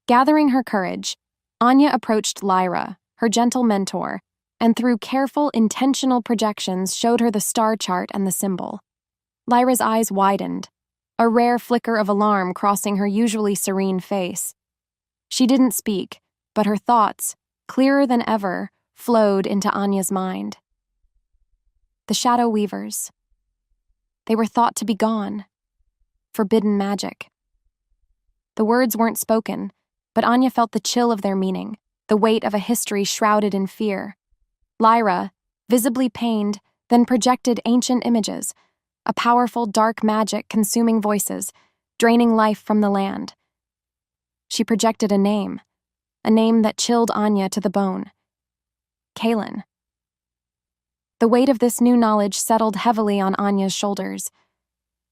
Gathering her courage, Anya approached Lyra, her gentle mentor, and through careful, intentional projections showed her the star chart and the symbol. Lyra's eyes widened, a rare flicker of alarm crossing her usually serene face. She didn't speak, but her thoughts, clearer than ever, flowed into Anya's mind. The Shadow Weavers. They were thought to be gone. Forbidden magic. The words weren't spoken, but Anya felt the chill of their meaning, the weight of a history shrouded in fear. Lyra, visibly pained, then projected ancient images, a powerful dark magic consuming voices, draining life from the land. She projected a name that chilled Anya to the bone. Kaelin. The weight of this new knowledge settled heavily on Anya's shoulders.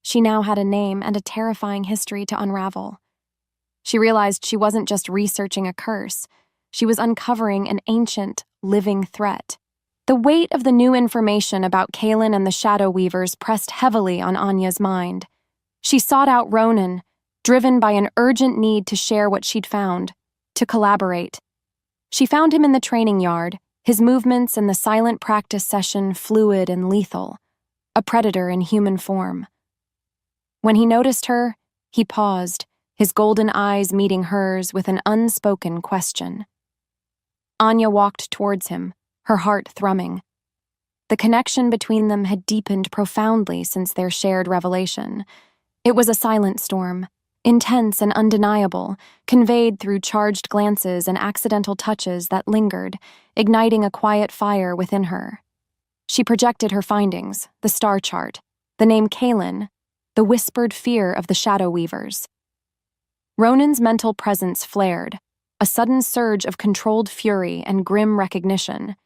She now had a name and a terrifying history to unravel. She realized she wasn't just researching a curse. She was uncovering an ancient, living threat. The weight of the new information about Kaelin and the Shadow Weavers pressed heavily on Anya's mind. She sought out Ronan, driven by an urgent need to share what she'd found, to collaborate. She found him in the training yard, his movements in the silent practice session fluid and lethal, a predator in human form. When he noticed her, he paused, his golden eyes meeting hers with an unspoken question. Anya walked towards him, her heart thrumming. The connection between them had deepened profoundly since their shared revelation. It was a silent storm, intense and undeniable, conveyed through charged glances and accidental touches that lingered, igniting a quiet fire within her. She projected her findings, the star chart, the name Kaelin, the whispered fear of the Shadow Weavers. Ronan's mental presence flared, a sudden surge of controlled fury and grim recognition.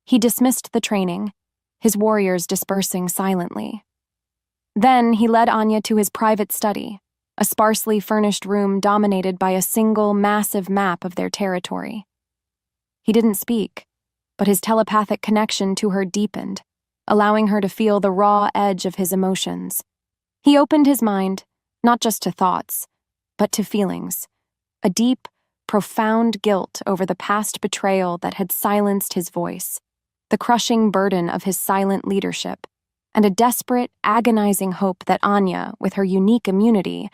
He dismissed the training, his warriors dispersing silently. Then he led Anya to his private study, a sparsely furnished room dominated by a single, massive map of their territory. He didn't speak, but his telepathic connection to her deepened, allowing her to feel the raw edge of his emotions. He opened his mind, not just to thoughts, but to feelings, a deep, profound guilt over the past betrayal that had silenced his voice, the crushing burden of his silent leadership, and a desperate, agonizing hope that Anya, with her unique immunity,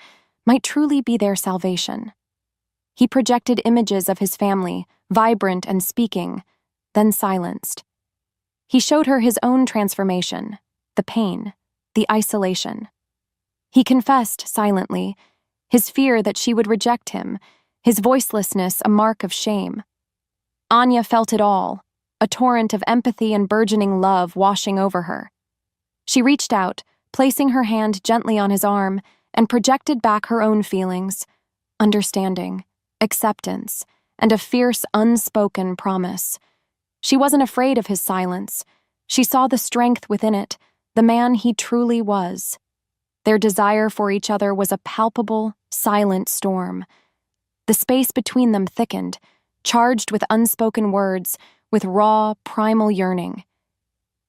might truly be their salvation. He projected images of his family, vibrant and speaking, then silenced. He showed her his own transformation, the pain, the isolation. He confessed silently, his fear that she would reject him, his voicelessness a mark of shame. Anya felt it all, a torrent of empathy and burgeoning love washing over her. She reached out, placing her hand gently on his arm, and projected back her own feelings, understanding, acceptance, and a fierce, unspoken promise. She wasn't afraid of his silence. She saw the strength within it, the man he truly was. Their desire for each other was a palpable, silent storm. The space between them thickened, charged with unspoken words, with raw, primal yearning.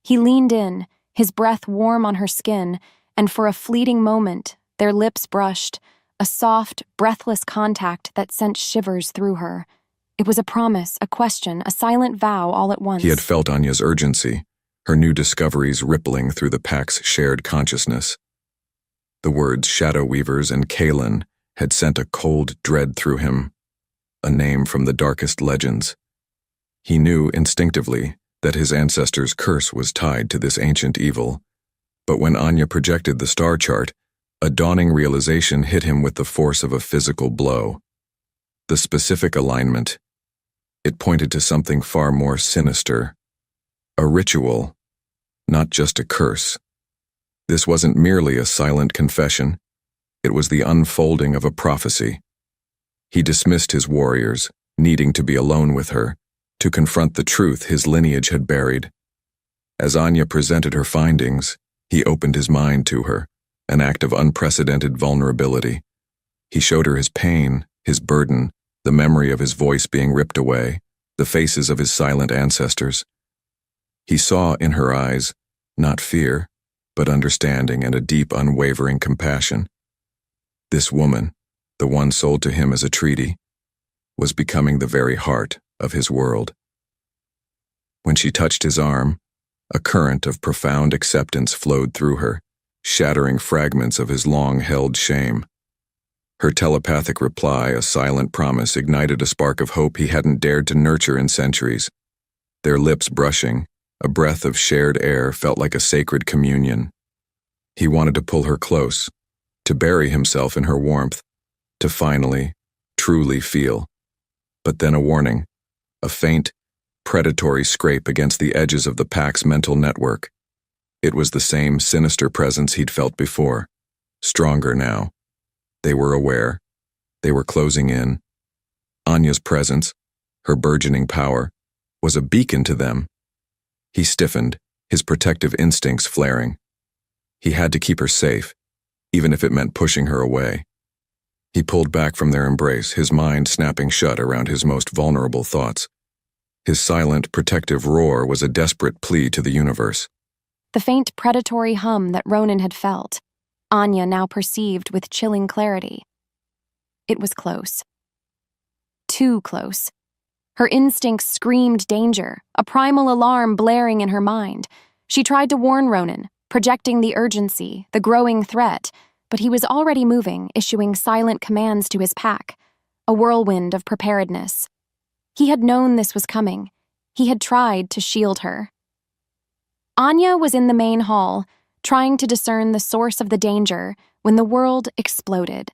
He leaned in, his breath warm on her skin, and for a fleeting moment, their lips brushed, a soft, breathless contact that sent shivers through her. It was a promise, a question, a silent vow all at once. He had felt Anya's urgency, her new discoveries rippling through the pack's shared consciousness. The words Shadow Weavers and Kalen had sent a cold dread through him, a name from the darkest legends. He knew instinctively that his ancestors' curse was tied to this ancient evil, but when Anya projected the star chart, a dawning realization hit him with the force of a physical blow. The specific alignment. It pointed to something far more sinister. A ritual, not just a curse. This wasn't merely a silent confession. It was the unfolding of a prophecy. He dismissed his warriors, needing to be alone with her, to confront the truth his lineage had buried. As Anya presented her findings, he opened his mind to her, an act of unprecedented vulnerability. He showed her his pain, his burden, the memory of his voice being ripped away, the faces of his silent ancestors. He saw in her eyes, not fear, but understanding and a deep, unwavering compassion. This woman, the one sold to him as a treaty, was becoming the very heart of his world. When she touched his arm, a current of profound acceptance flowed through her, shattering fragments of his long-held shame. Her telepathic reply, a silent promise, ignited a spark of hope he hadn't dared to nurture in centuries. Their lips brushing, a breath of shared air felt like a sacred communion. He wanted to pull her close, to bury himself in her warmth, to finally, truly feel. But then a warning, a faint, predatory scrape against the edges of the pack's mental network. It was the same sinister presence he'd felt before, stronger now. They were aware. They were closing in. Anya's presence, her burgeoning power, was a beacon to them. He stiffened, his protective instincts flaring. He had to keep her safe, even if it meant pushing her away. He pulled back from their embrace, his mind snapping shut around his most vulnerable thoughts. His silent, protective roar was a desperate plea to the universe. The faint predatory hum that Ronan had felt, Anya now perceived with chilling clarity. It was close. Too close. Her instincts screamed danger, a primal alarm blaring in her mind. She tried to warn Ronan, projecting the urgency, the growing threat, but he was already moving, issuing silent commands to his pack, a whirlwind of preparedness. He had known this was coming. He had tried to shield her. Anya was in the main hall, trying to discern the source of the danger when the world exploded.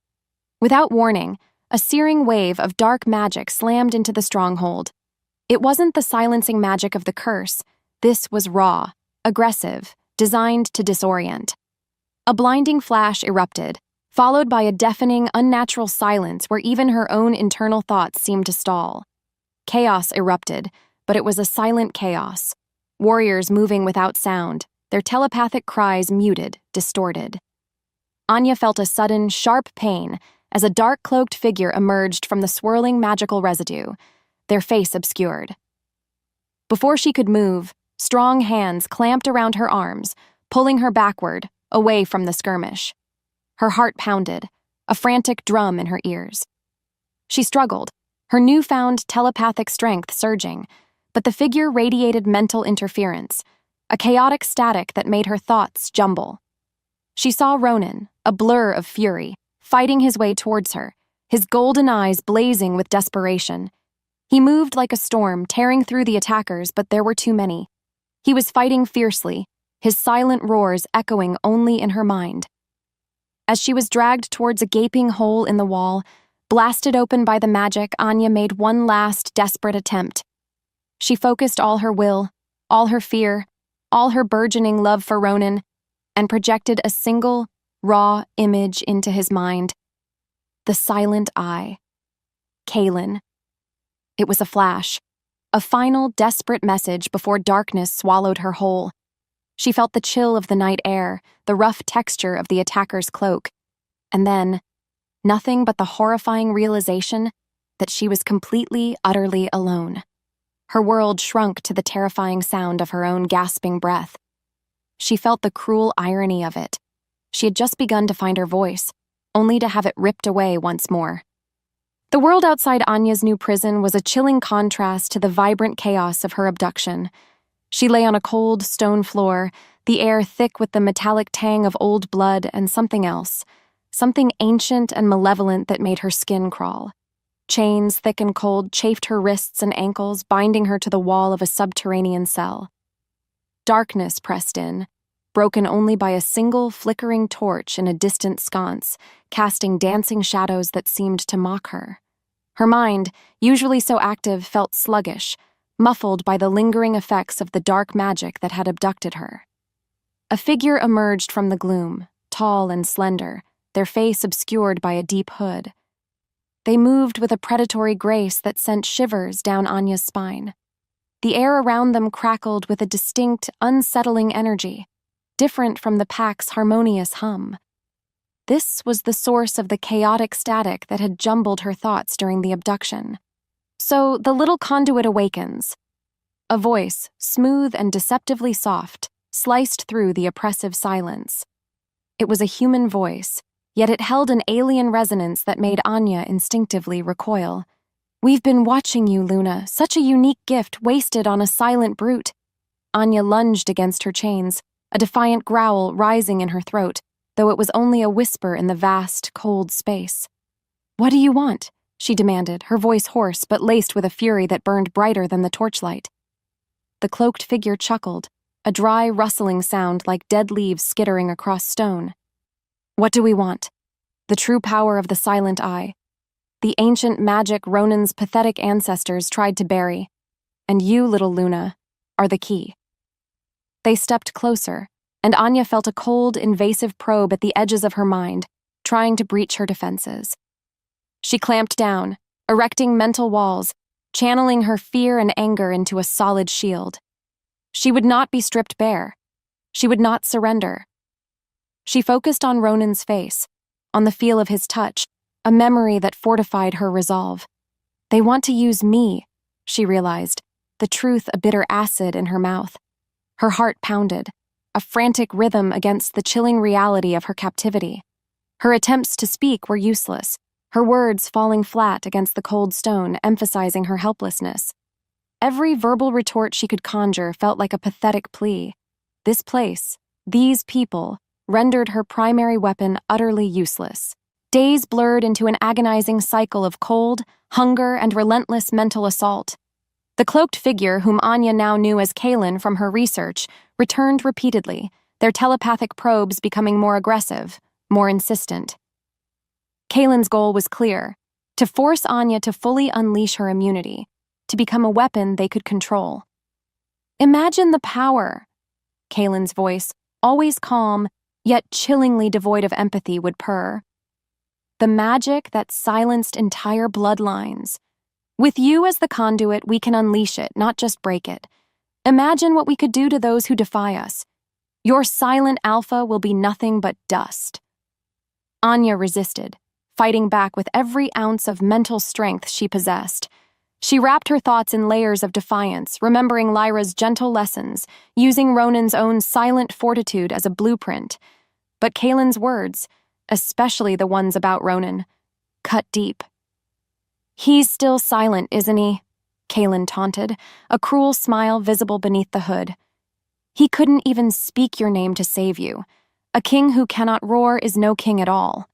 Without warning, a searing wave of dark magic slammed into the stronghold. It wasn't the silencing magic of the curse. This was raw, aggressive, designed to disorient. A blinding flash erupted, followed by a deafening, unnatural silence where even her own internal thoughts seemed to stall. Chaos erupted, but it was a silent chaos. Warriors moving without sound, their telepathic cries muted, distorted. Anya felt a sudden, sharp pain as a dark-cloaked figure emerged from the swirling magical residue, their face obscured. Before she could move, strong hands clamped around her arms, pulling her backward, away from the skirmish. Her heart pounded, a frantic drum in her ears. She struggled, her newfound telepathic strength surging, but the figure radiated mental interference, a chaotic static that made her thoughts jumble. She saw Ronan, a blur of fury, fighting his way towards her, his golden eyes blazing with desperation. He moved like a storm, tearing through the attackers, but there were too many. He was fighting fiercely, his silent roars echoing only in her mind. As she was dragged towards a gaping hole in the wall, blasted open by the magic, Anya made one last desperate attempt. She focused all her will, all her fear, all her burgeoning love for Ronan, and projected a single, raw image into his mind. The silent eye. Kaelin. It was a flash, a final, desperate message before darkness swallowed her whole. She felt the chill of the night air, the rough texture of the attacker's cloak, and then, nothing but the horrifying realization that she was completely, utterly alone. Her world shrunk to the terrifying sound of her own gasping breath. She felt the cruel irony of it. She had just begun to find her voice, only to have it ripped away once more. The world outside Anya's new prison was a chilling contrast to the vibrant chaos of her abduction. She lay on a cold, stone floor, the air thick with the metallic tang of old blood and something else, something ancient and malevolent that made her skin crawl. Chains, thick and cold, chafed her wrists and ankles, binding her to the wall of a subterranean cell. Darkness pressed in, broken only by a single flickering torch in a distant sconce, casting dancing shadows that seemed to mock her. Her mind, usually so active, felt sluggish, muffled by the lingering effects of the dark magic that had abducted her. A figure emerged from the gloom, tall and slender, their face obscured by a deep hood. They moved with a predatory grace that sent shivers down Anya's spine. The air around them crackled with a distinct, unsettling energy, different from the pack's harmonious hum. This was the source of the chaotic static that had jumbled her thoughts during the abduction. So the little conduit awakens. A voice, smooth and deceptively soft, sliced through the oppressive silence. It was a human voice, yet it held an alien resonance that made Anya instinctively recoil. "We've been watching you, Luna, such a unique gift wasted on a silent brute." Anya lunged against her chains, a defiant growl rising in her throat, though it was only a whisper in the vast, cold space. "What do you want?" she demanded, her voice hoarse but laced with a fury that burned brighter than the torchlight. The cloaked figure chuckled, a dry, rustling sound like dead leaves skittering across stone. "What do we want? The true power of the silent eye. The ancient magic Ronan's pathetic ancestors tried to bury. And you, little Luna, are the key." They stepped closer, and Anya felt a cold, invasive probe at the edges of her mind, trying to breach her defenses. She clamped down, erecting mental walls, channeling her fear and anger into a solid shield. She would not be stripped bare. She would not surrender. She focused on Ronan's face, on the feel of his touch, a memory that fortified her resolve. "They want to use me," she realized, the truth a bitter acid in her mouth. Her heart pounded, a frantic rhythm against the chilling reality of her captivity. Her attempts to speak were useless, her words falling flat against the cold stone, emphasizing her helplessness. Every verbal retort she could conjure felt like a pathetic plea. This place, these people, rendered her primary weapon utterly useless. Days blurred into an agonizing cycle of cold, hunger, and relentless mental assault. The cloaked figure, whom Anya now knew as Kaelin from her research, returned repeatedly, their telepathic probes becoming more aggressive, more insistent. Kaelin's goal was clear: to force Anya to fully unleash her immunity, to become a weapon they could control. "Imagine the power," Kaelin's voice, always calm, yet chillingly devoid of empathy, would purr. "The magic that silenced entire bloodlines. With you as the conduit, we can unleash it, not just break it. Imagine what we could do to those who defy us. Your silent alpha will be nothing but dust." Anya resisted, fighting back with every ounce of mental strength she possessed. She wrapped her thoughts in layers of defiance, remembering Lyra's gentle lessons, using Ronan's own silent fortitude as a blueprint. But Kaelin's words, especially the ones about Ronan, cut deep. "He's still silent, isn't he?" Kaelin taunted, a cruel smile visible beneath the hood. "He couldn't even speak your name to save you. A king who cannot roar is no king at all."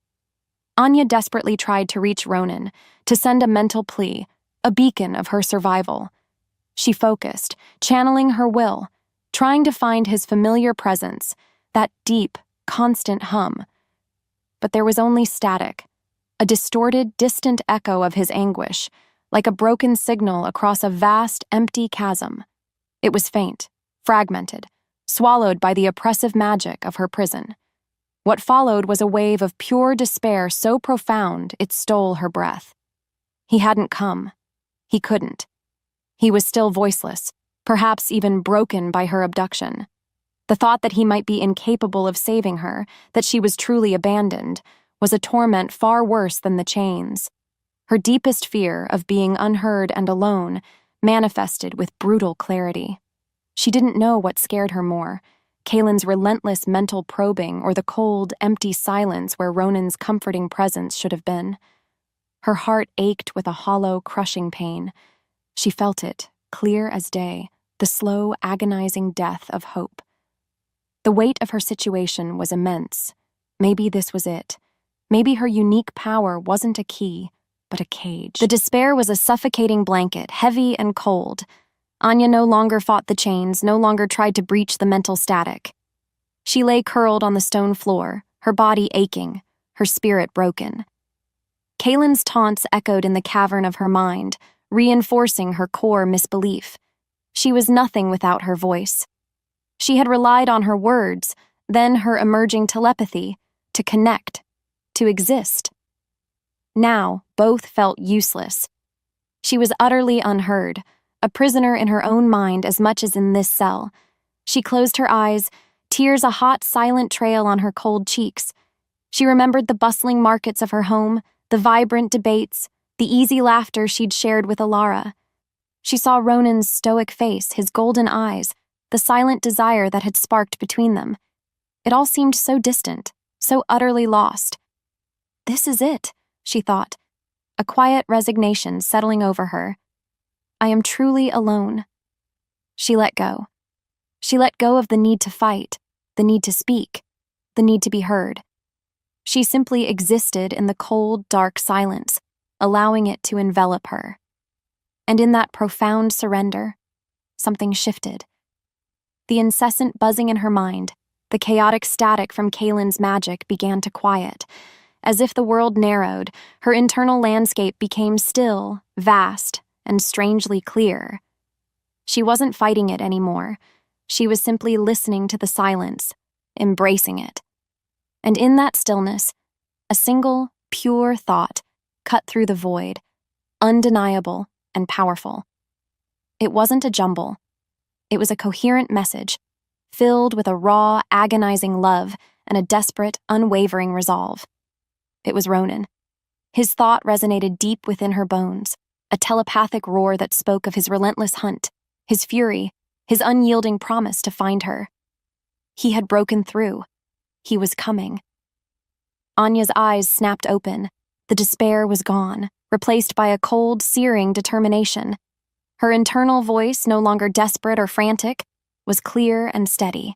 Anya desperately tried to reach Ronan, to send a mental plea, a beacon of her survival. She focused, channeling her will, trying to find his familiar presence, that deep, constant hum. But there was only static, a distorted, distant echo of his anguish, like a broken signal across a vast, empty chasm. It was faint, fragmented, swallowed by the oppressive magic of her prison. What followed was a wave of pure despair so profound it stole her breath. He hadn't come. He couldn't. He was still voiceless, perhaps even broken by her abduction. The thought that he might be incapable of saving her, that she was truly abandoned, was a torment far worse than the chains. Her deepest fear of being unheard and alone manifested with brutal clarity. She didn't know what scared her more, Kaylin's relentless mental probing or the cold, empty silence where Ronan's comforting presence should have been. Her heart ached with a hollow, crushing pain. She felt it, clear as day, the slow, agonizing death of hope. The weight of her situation was immense. Maybe this was it. Maybe her unique power wasn't a key, but a cage. The despair was a suffocating blanket, heavy and cold. Anya no longer fought the chains, no longer tried to breach the mental static. She lay curled on the stone floor, her body aching, her spirit broken. Kaylin's taunts echoed in the cavern of her mind, reinforcing her core misbelief. She was nothing without her voice. She had relied on her words, then her emerging telepathy, to connect, to exist. Now, both felt useless. She was utterly unheard, a prisoner in her own mind as much as in this cell. She closed her eyes, tears a hot, silent trail on her cold cheeks. She remembered the bustling markets of her home, the vibrant debates, the easy laughter she'd shared with Alara. She saw Ronan's stoic face, his golden eyes, the silent desire that had sparked between them. It all seemed so distant, so utterly lost. This is it, she thought, a quiet resignation settling over her. I am truly alone. She let go. She let go of the need to fight, the need to speak, the need to be heard. She simply existed in the cold, dark silence, allowing it to envelop her. And in that profound surrender, something shifted. The incessant buzzing in her mind, the chaotic static from Kaylin's magic began to quiet. As if the world narrowed, her internal landscape became still, vast, and strangely clear. She wasn't fighting it anymore. She was simply listening to the silence, embracing it. And in that stillness, a single, pure thought cut through the void, undeniable and powerful. It wasn't a jumble. It was a coherent message, filled with a raw, agonizing love and a desperate, unwavering resolve. It was Ronan. His thought resonated deep within her bones, a telepathic roar that spoke of his relentless hunt, his fury, his unyielding promise to find her. He had broken through. He was coming. Anya's eyes snapped open. The despair was gone, replaced by a cold, searing determination. Her internal voice, no longer desperate or frantic, was clear and steady.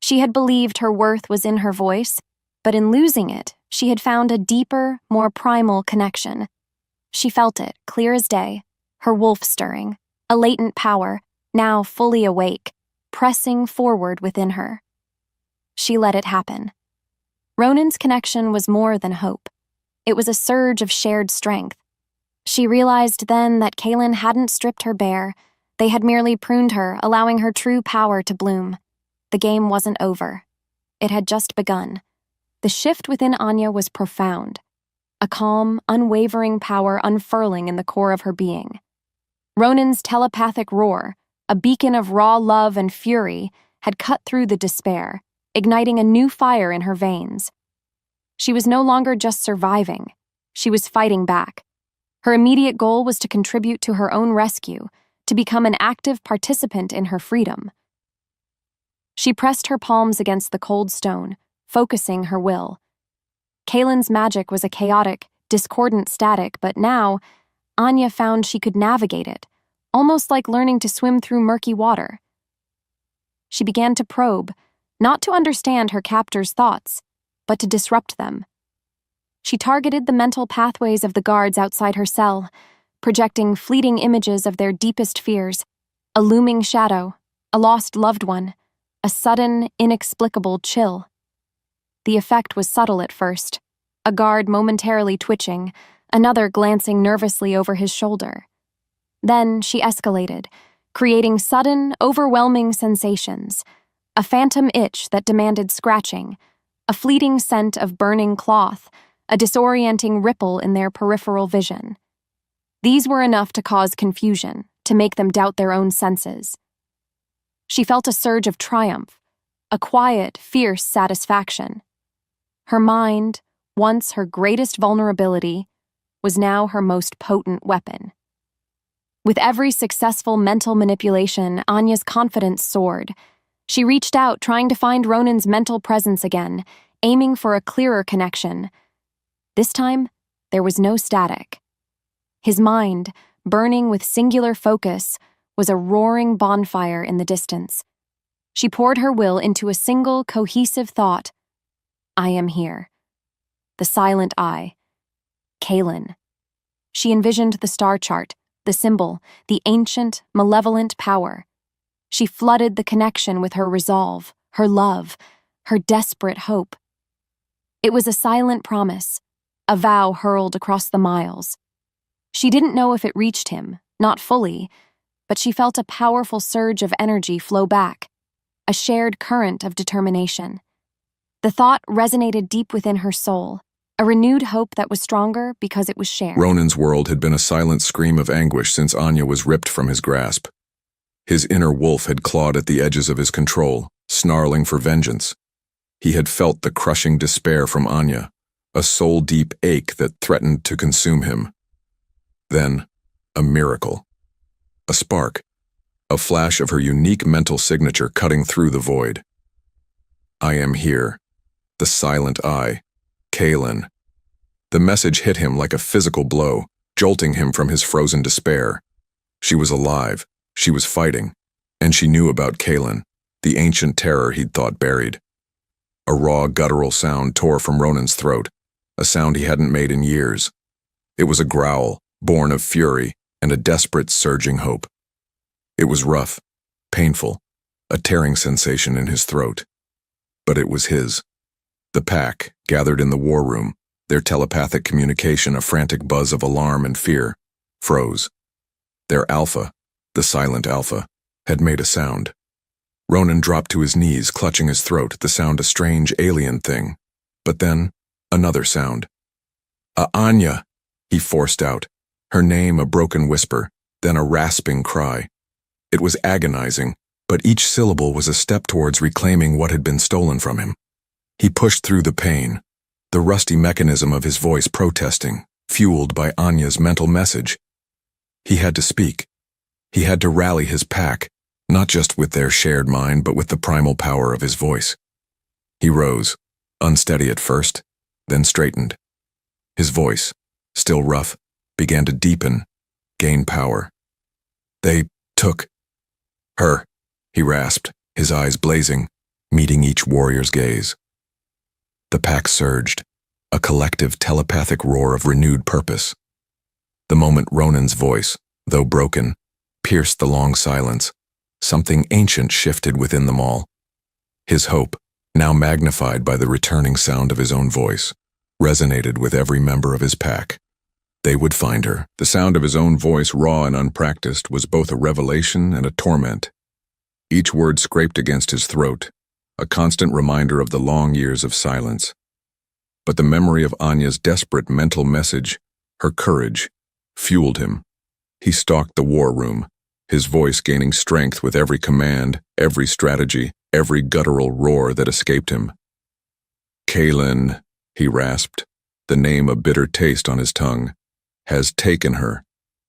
She had believed her worth was in her voice, but in losing it, she had found a deeper, more primal connection. She felt it, clear as day, her wolf stirring, a latent power, now fully awake, pressing forward within her. She let it happen. Ronan's connection was more than hope. It was a surge of shared strength. She realized then that Kaylin hadn't stripped her bare. They had merely pruned her, allowing her true power to bloom. The game wasn't over. It had just begun. The shift within Anya was profound. A calm, unwavering power unfurling in the core of her being. Ronan's telepathic roar, a beacon of raw love and fury, had cut through the despair, igniting a new fire in her veins. She was no longer just surviving. She was fighting back. Her immediate goal was to contribute to her own rescue, to become an active participant in her freedom. She pressed her palms against the cold stone, focusing her will. Kaylin's magic was a chaotic, discordant static, but now, Anya found she could navigate it, almost like learning to swim through murky water. She began to probe, not to understand her captor's thoughts, but to disrupt them. She targeted the mental pathways of the guards outside her cell, projecting fleeting images of their deepest fears, a looming shadow, a lost loved one, a sudden, inexplicable chill. The effect was subtle at first, a guard momentarily twitching, another glancing nervously over his shoulder. Then she escalated, creating sudden, overwhelming sensations, a phantom itch that demanded scratching, a fleeting scent of burning cloth, a disorienting ripple in their peripheral vision. These were enough to cause confusion, to make them doubt their own senses. She felt a surge of triumph, a quiet, fierce satisfaction. Her mind, once her greatest vulnerability, was now her most potent weapon. With every successful mental manipulation, Anya's confidence soared. She reached out, trying to find Ronan's mental presence again, aiming for a clearer connection. This time, there was no static. His mind, burning with singular focus, was a roaring bonfire in the distance. She poured her will into a single, cohesive thought. I am here. The silent I. Kaelin. She envisioned the star chart, the symbol, the ancient, malevolent power. She flooded the connection with her resolve, her love, her desperate hope. It was a silent promise, a vow hurled across the miles. She didn't know if it reached him, not fully, but she felt a powerful surge of energy flow back, a shared current of determination. The thought resonated deep within her soul, a renewed hope that was stronger because it was shared. Ronan's world had been a silent scream of anguish since Anya was ripped from his grasp. His inner wolf had clawed at the edges of his control, snarling for vengeance. He had felt the crushing despair from Anya, a soul-deep ache that threatened to consume him. Then, a miracle. A spark. A flash of her unique mental signature cutting through the void. I am here. The silent I. Kaelin. The message hit him like a physical blow, jolting him from his frozen despair. She was alive, she was fighting, and she knew about Kaelin, the ancient terror he'd thought buried. A raw, guttural sound tore from Ronan's throat, a sound he hadn't made in years. It was a growl, born of fury and a desperate, surging hope. It was rough, painful, a tearing sensation in his throat. But it was his. The pack, gathered in the war room, their telepathic communication a frantic buzz of alarm and fear, froze. Their alpha, the silent alpha, had made a sound. Ronan dropped to his knees, clutching his throat, the sound a strange alien thing. But then, another sound. Anya, he forced out, her name a broken whisper, then a rasping cry. It was agonizing, but each syllable was a step towards reclaiming what had been stolen from him. He pushed through the pain, the rusty mechanism of his voice protesting, fueled by Anya's mental message. He had to speak. He had to rally his pack, not just with their shared mind, but with the primal power of his voice. He rose, unsteady at first, then straightened. His voice, still rough, began to deepen, gain power. They took her, he rasped, his eyes blazing, meeting each warrior's gaze. The pack surged, a collective telepathic roar of renewed purpose. The moment Ronan's voice, though broken, pierced the long silence, something ancient shifted within them all. His hope, now magnified by the returning sound of his own voice, resonated with every member of his pack. They would find her. The sound of his own voice, raw and unpracticed, was both a revelation and a torment. Each word scraped against his throat, a constant reminder of the long years of silence. But the memory of Anya's desperate mental message, her courage, fueled him. He stalked the war room, his voice gaining strength with every command, every strategy, every guttural roar that escaped him. Kaelin, he rasped, the name a bitter taste on his tongue, has taken her.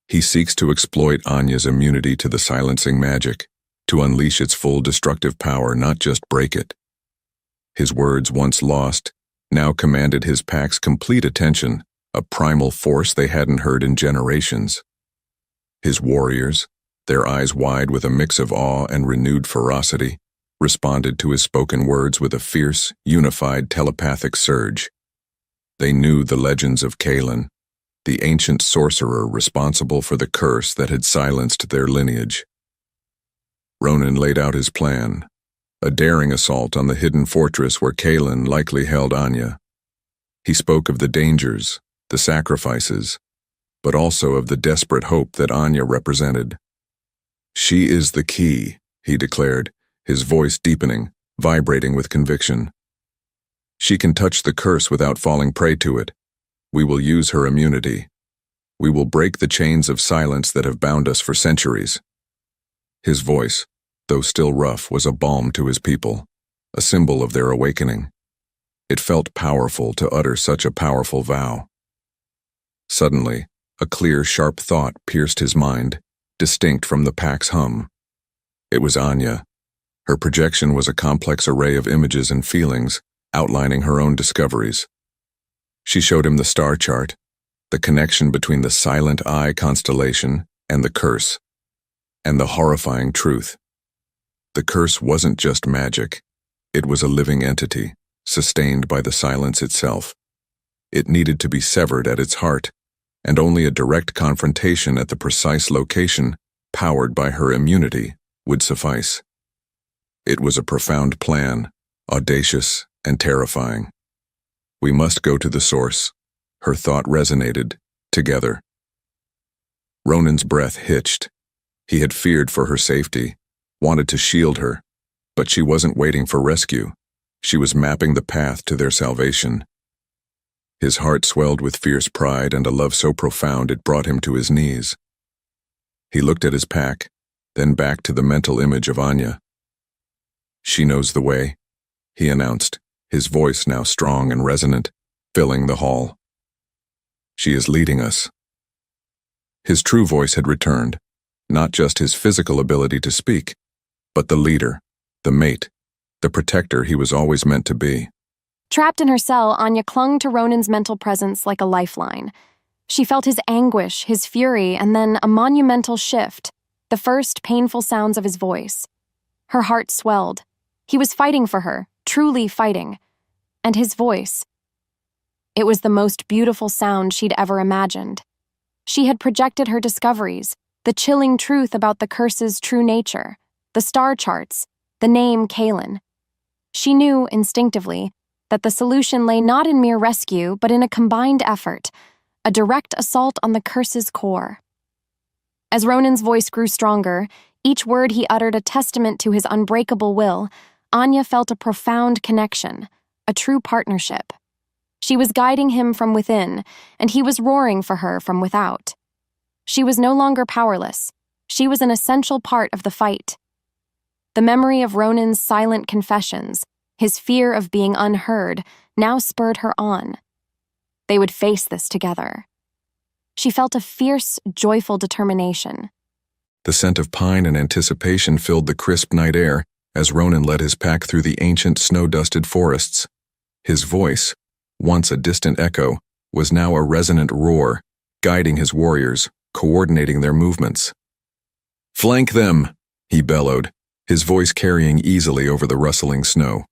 He seeks to exploit Anya's immunity to the silencing magic, to unleash its full destructive power, not just break it. His words, once lost, now commanded his pack's complete attention, a primal force they hadn't heard in generations. His warriors, their eyes wide with a mix of awe and renewed ferocity, responded to his spoken words with a fierce, unified telepathic surge. They knew the legends of Kaelin, the ancient sorcerer responsible for the curse that had silenced their lineage. Ronan laid out his plan, a daring assault on the hidden fortress where Kaelin likely held Anya. He spoke of the dangers, the sacrifices, but also of the desperate hope that Anya represented. "She is the key," he declared, his voice deepening, vibrating with conviction. "She can touch the curse without falling prey to it. We will use her immunity. We will break the chains of silence that have bound us for centuries." His voice, though still rough, was a balm to his people, a symbol of their awakening. It felt powerful to utter such a powerful vow. Suddenly, a clear, sharp thought pierced his mind, distinct from the pack's hum. It was Anya. Her projection was a complex array of images and feelings, outlining her own discoveries. She showed him the star chart, the connection between the Silent Eye constellation and the curse, and the horrifying truth. The curse wasn't just magic. It was a living entity, sustained by the silence itself. It needed to be severed at its heart, and only a direct confrontation at the precise location, powered by her immunity, would suffice. It was a profound plan, audacious and terrifying. "We must go to the source." Her thought resonated, together. Ronan's breath hitched. He had feared for her safety, wanted to shield her, but she wasn't waiting for rescue. She was mapping the path to their salvation. His heart swelled with fierce pride and a love so profound it brought him to his knees. He looked at his pack, then back to the mental image of Anya. "She knows the way," he announced, his voice now strong and resonant, filling the hall. "She is leading us." His true voice had returned, not just his physical ability to speak, but the leader, the mate, the protector he was always meant to be. Trapped in her cell, Anya clung to Ronan's mental presence like a lifeline. She felt his anguish, his fury, and then a monumental shift, the first painful sounds of his voice. Her heart swelled. He was fighting for her, truly fighting. And his voice. It was the most beautiful sound she'd ever imagined. She had projected her discoveries, the chilling truth about the curse's true nature, the star charts, the name Kaelin. She knew, instinctively, that the solution lay not in mere rescue, but in a combined effort, a direct assault on the curse's core. As Ronan's voice grew stronger, each word he uttered a testament to his unbreakable will, Anya felt a profound connection, a true partnership. She was guiding him from within, and he was roaring for her from without. She was no longer powerless. She was an essential part of the fight. The memory of Ronan's silent confessions, his fear of being unheard, now spurred her on. They would face this together. She felt a fierce, joyful determination. The scent of pine and anticipation filled the crisp night air as Ronan led his pack through the ancient snow-dusted forests. His voice, once a distant echo, was now a resonant roar, guiding his warriors, coordinating their movements. "Flank them!" he bellowed, his voice carrying easily over the rustling snow.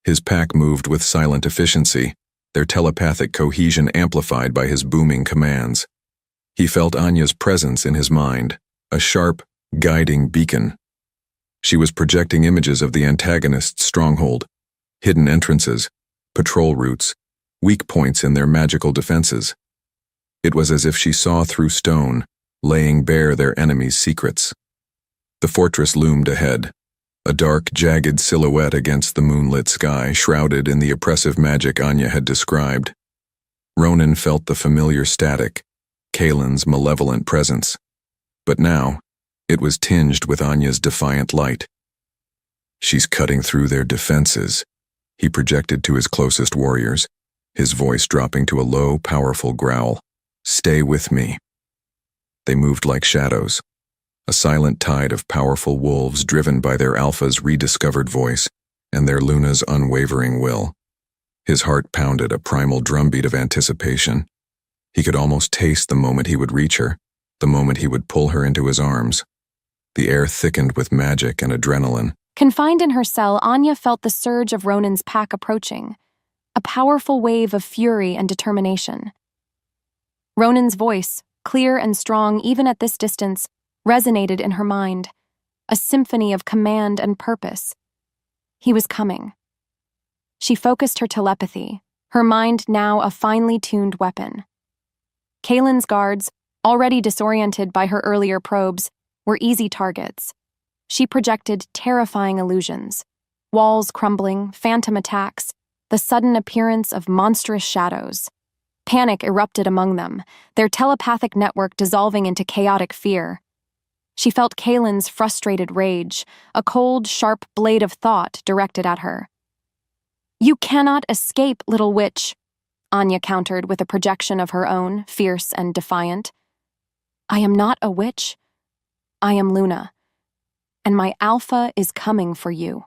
His pack moved with silent efficiency, their telepathic cohesion amplified by his booming commands. He felt Anya's presence in his mind, a sharp, guiding beacon. She was projecting images of the antagonist's stronghold, hidden entrances, patrol routes, weak points in their magical defenses. It was as if she saw through stone, laying bare their enemies' secrets. The fortress loomed ahead, a dark, jagged silhouette against the moonlit sky, shrouded in the oppressive magic Anya had described. Ronan felt the familiar static, Kaelin's malevolent presence. But now, it was tinged with Anya's defiant light. "She's cutting through their defenses," he projected to his closest warriors, his voice dropping to a low, powerful growl. "Stay with me." They moved like shadows, a silent tide of powerful wolves driven by their alpha's rediscovered voice and their Luna's unwavering will. His heart pounded a primal drumbeat of anticipation. He could almost taste the moment he would reach her, the moment he would pull her into his arms. The air thickened with magic and adrenaline. Confined in her cell, Anya felt the surge of Ronan's pack approaching, a powerful wave of fury and determination. Ronan's voice, clear and strong even at this distance, resonated in her mind, a symphony of command and purpose. He was coming. She focused her telepathy, her mind now a finely tuned weapon. Kaylin's guards, already disoriented by her earlier probes, were easy targets. She projected terrifying illusions: walls crumbling, phantom attacks, the sudden appearance of monstrous shadows. Panic erupted among them, their telepathic network dissolving into chaotic fear. She felt Kaylin's frustrated rage, a cold, sharp blade of thought directed at her. "You cannot escape, little witch," Anya countered with a projection of her own, fierce and defiant. "I am not a witch. I am Luna, and my alpha is coming for you."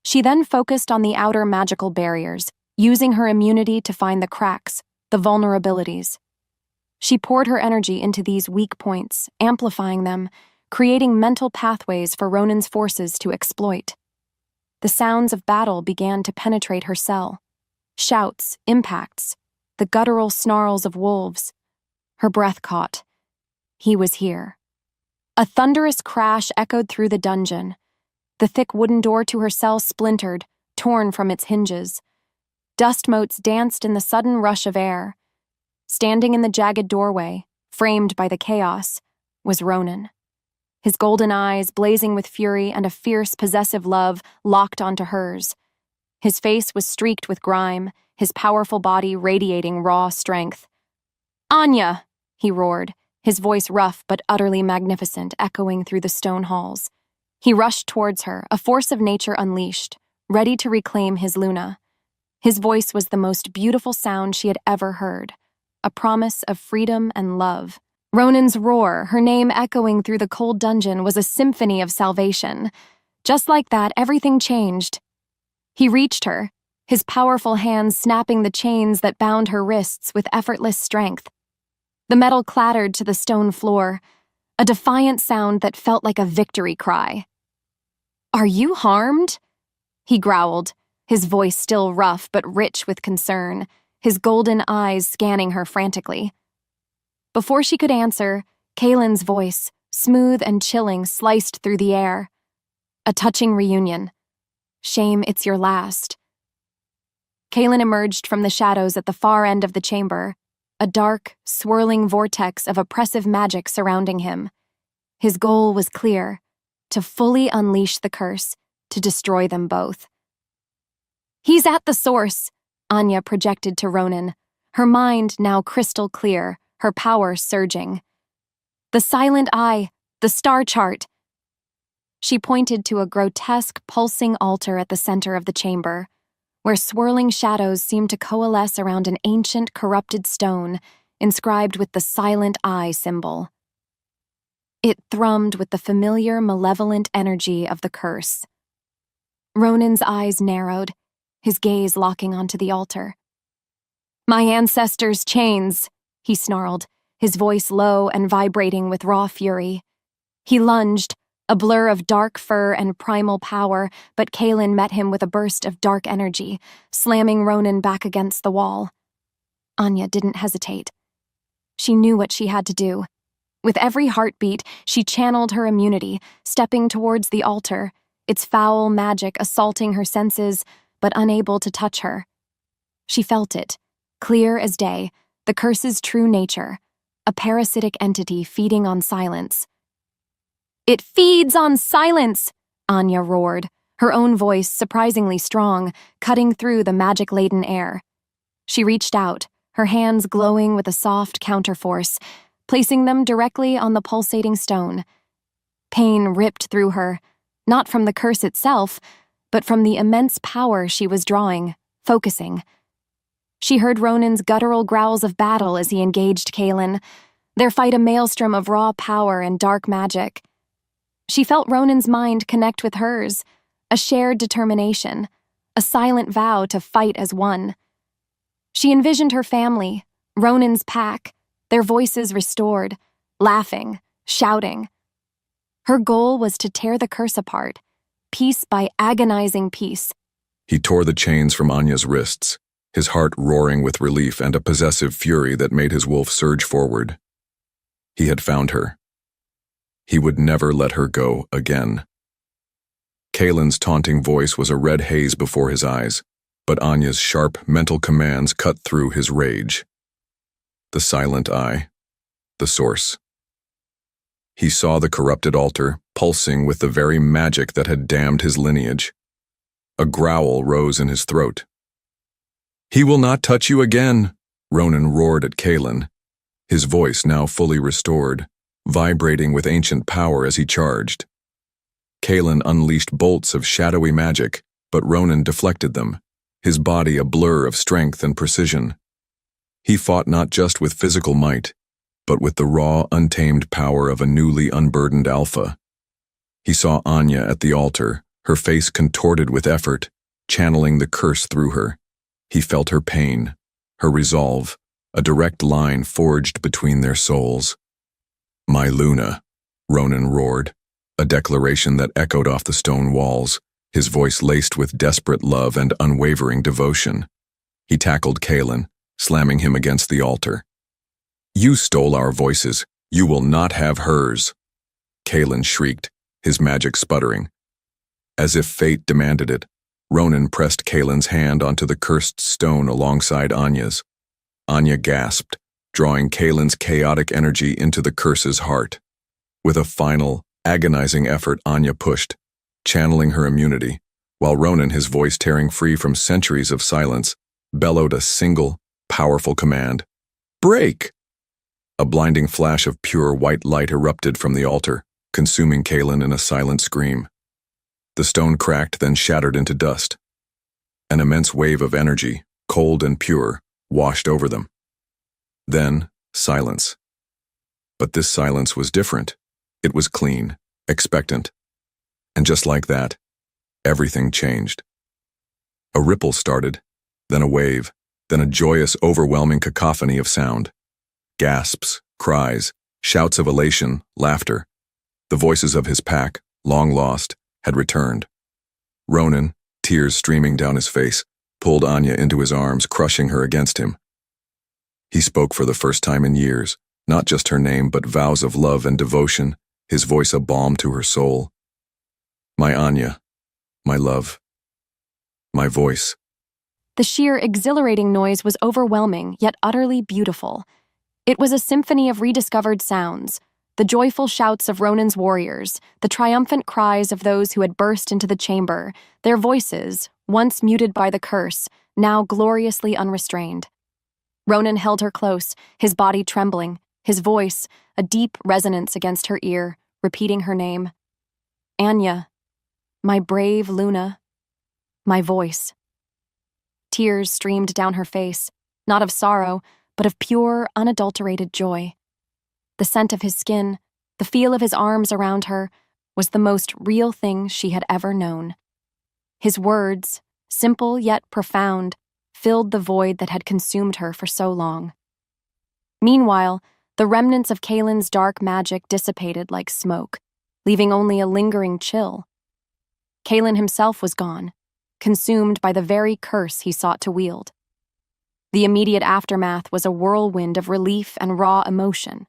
She then focused on the outer magical barriers, using her immunity to find the cracks, the vulnerabilities. She poured her energy into these weak points, amplifying them, creating mental pathways for Ronin's forces to exploit. The sounds of battle began to penetrate her cell. Shouts, impacts, the guttural snarls of wolves. Her breath caught. He was here. A thunderous crash echoed through the dungeon. The thick wooden door to her cell splintered, torn from its hinges. Dust motes danced in the sudden rush of air. Standing in the jagged doorway, framed by the chaos, was Ronin. His golden eyes, blazing with fury and a fierce, possessive love, locked onto hers. His face was streaked with grime, his powerful body radiating raw strength. "Anya!" he roared, his voice rough but utterly magnificent, echoing through the stone halls. He rushed towards her, a force of nature unleashed, ready to reclaim his Luna. His voice was the most beautiful sound she had ever heard, a promise of freedom and love. Ronin's roar, her name echoing through the cold dungeon, was a symphony of salvation. Just like that, everything changed. He reached her, his powerful hands snapping the chains that bound her wrists with effortless strength. The metal clattered to the stone floor, a defiant sound that felt like a victory cry. "Are you harmed?" he growled, his voice still rough but rich with concern, his golden eyes scanning her frantically. Before she could answer, Kaylin's voice, smooth and chilling, sliced through the air. "A touching reunion. Shame it's your last." Kaylin emerged from the shadows at the far end of the chamber, a dark, swirling vortex of oppressive magic surrounding him. His goal was clear: to fully unleash the curse, to destroy them both. "He's at the source," Anya projected to Ronin, her mind now crystal clear, her power surging. "The silent eye, the star chart." She pointed to a grotesque, pulsing altar at the center of the chamber, where swirling shadows seemed to coalesce around an ancient, corrupted stone inscribed with the silent eye symbol. It thrummed with the familiar, malevolent energy of the curse. Ronin's eyes narrowed, his gaze locking onto the altar. "My ancestors' chains," he snarled, his voice low and vibrating with raw fury. He lunged, a blur of dark fur and primal power, but Kaylin met him with a burst of dark energy, slamming Ronin back against the wall. Anya didn't hesitate. She knew what she had to do. With every heartbeat, she channeled her immunity, stepping towards the altar, its foul magic assaulting her senses, but unable to touch her. She felt it, clear as day, the curse's true nature, a parasitic entity feeding on silence. "It feeds on silence!" Anya roared, her own voice surprisingly strong, cutting through the magic-laden air. She reached out, her hands glowing with a soft counterforce, placing them directly on the pulsating stone. Pain ripped through her, not from the curse itself, but from the immense power she was drawing, focusing. She heard Ronin's guttural growls of battle as he engaged Kaylin, their fight a maelstrom of raw power and dark magic. She felt Ronin's mind connect with hers, a shared determination, a silent vow to fight as one. She envisioned her family, Ronin's pack, their voices restored, laughing, shouting. Her goal was to tear the curse apart, piece by agonizing piece. He tore the chains from Anya's wrists, his heart roaring with relief and a possessive fury that made his wolf surge forward. He had found her. He would never let her go again. Kaylin's taunting voice was a red haze before his eyes, but Anya's sharp mental commands cut through his rage. the silent eye, the source. He saw the corrupted altar, pulsing with the very magic that had damned his lineage. A growl rose in his throat. "He will not touch you again," Ronan roared at Kaelin, his voice now fully restored, vibrating with ancient power as he charged. Kaelin unleashed bolts of shadowy magic, but Ronan deflected them, his body a blur of strength and precision. He fought not just with physical might, but with the raw, untamed power of a newly unburdened alpha. He saw Anya at the altar, her face contorted with effort, channeling the curse through her. He felt her pain, her resolve, a direct line forged between their souls. "My Luna," Ronan roared, a declaration that echoed off the stone walls, his voice laced with desperate love and unwavering devotion. He tackled Kaelin, slamming him against the altar. "You stole our voices. You will not have hers." Kaelin shrieked, his magic sputtering. As if fate demanded it, Ronan pressed Kaelin's hand onto the cursed stone alongside Anya's. Anya gasped, drawing Kaelin's chaotic energy into the curse's heart. With a final, agonizing effort, Anya pushed, channeling her immunity, while Ronan, his voice tearing free from centuries of silence, bellowed a single, powerful command. "Break!" A blinding flash of pure white light erupted from the altar, consuming Kaelin in a silent scream. The stone cracked, then shattered into dust. An immense wave of energy, cold and pure, washed over them. Then, silence. But this silence was different. It was clean, expectant. And just like that, everything changed. A ripple started, then a wave, then a joyous, overwhelming cacophony of sound. Gasps, cries, shouts of elation, laughter. The voices of his pack, long lost, had returned. Ronan, tears streaming down his face, pulled Anya into his arms, crushing her against him. He spoke for the first time in years, not just her name, but vows of love and devotion, his voice a balm to her soul. "My Anya, my love, my voice." The sheer, exhilarating noise was overwhelming, yet utterly beautiful. It was a symphony of rediscovered sounds, the joyful shouts of Ronan's warriors, the triumphant cries of those who had burst into the chamber, their voices, once muted by the curse, now gloriously unrestrained. Ronan held her close, his body trembling, his voice, a deep resonance against her ear, repeating her name. "Anya, my brave Luna, my voice." Tears streamed down her face, not of sorrow, but of pure, unadulterated joy. The scent of his skin, the feel of his arms around her, was the most real thing she had ever known. His words, simple yet profound, filled the void that had consumed her for so long. Meanwhile, the remnants of Kaelin's dark magic dissipated like smoke, leaving only a lingering chill. Kaelin himself was gone, consumed by the very curse he sought to wield. The immediate aftermath was a whirlwind of relief and raw emotion.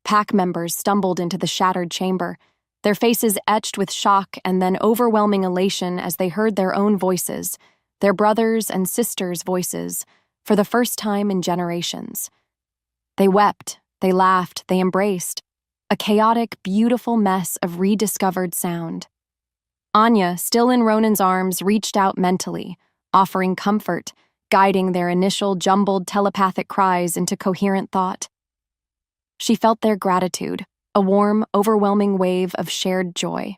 Pack members stumbled into the shattered chamber, their faces etched with shock and then overwhelming elation as they heard their own voices, their brothers' and sisters' voices, for the first time in generations. They wept, they laughed, they embraced, a chaotic, beautiful mess of rediscovered sound. Anya, still in Ronan's arms, reached out mentally, offering comfort, guiding their initial jumbled telepathic cries into coherent thought. She felt their gratitude, a warm, overwhelming wave of shared joy.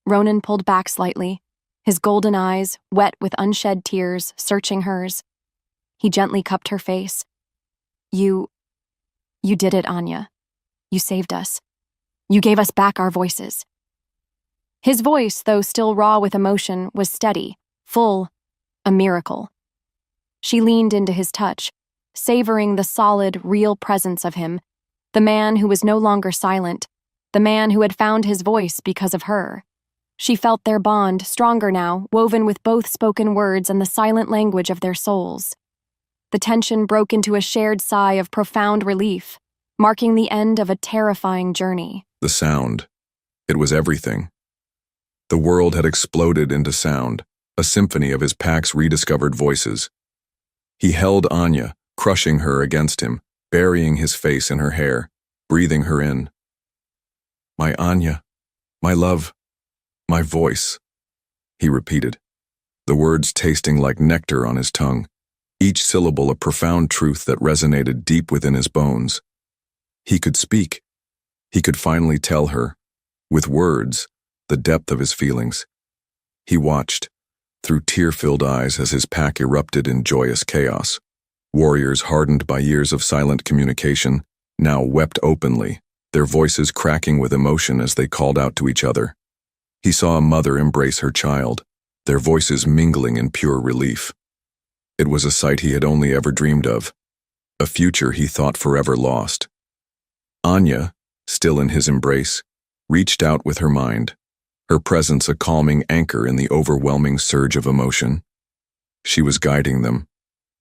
Ronan pulled back slightly, his golden eyes, wet with unshed tears, searching hers. He gently cupped her face. You did it, Anya. You saved us. You gave us back our voices." His voice, though still raw with emotion, was steady, full, a miracle. She leaned into his touch, savoring the solid, real presence of him, the man who was no longer silent, the man who had found his voice because of her. She felt their bond, stronger now, woven with both spoken words and the silent language of their souls. The tension broke into a shared sigh of profound relief, marking the end of a terrifying journey. The sound. It was everything. The world had exploded into sound, a symphony of his pack's rediscovered voices. He held Anya, crushing her against him, burying his face in her hair, breathing her in. "My Anya, my love, my voice," he repeated, the words tasting like nectar on his tongue, each syllable a profound truth that resonated deep within his bones. He could speak. He could finally tell her, with words, the depth of his feelings. He watched, through tear-filled eyes, as his pack erupted in joyous chaos. Warriors hardened by years of silent communication now wept openly, their voices cracking with emotion as they called out to each other. He saw a mother embrace her child, their voices mingling in pure relief. It was a sight he had only ever dreamed of, a future he thought forever lost. Anya, still in his embrace, reached out with her mind, her presence a calming anchor in the overwhelming surge of emotion. She was guiding them,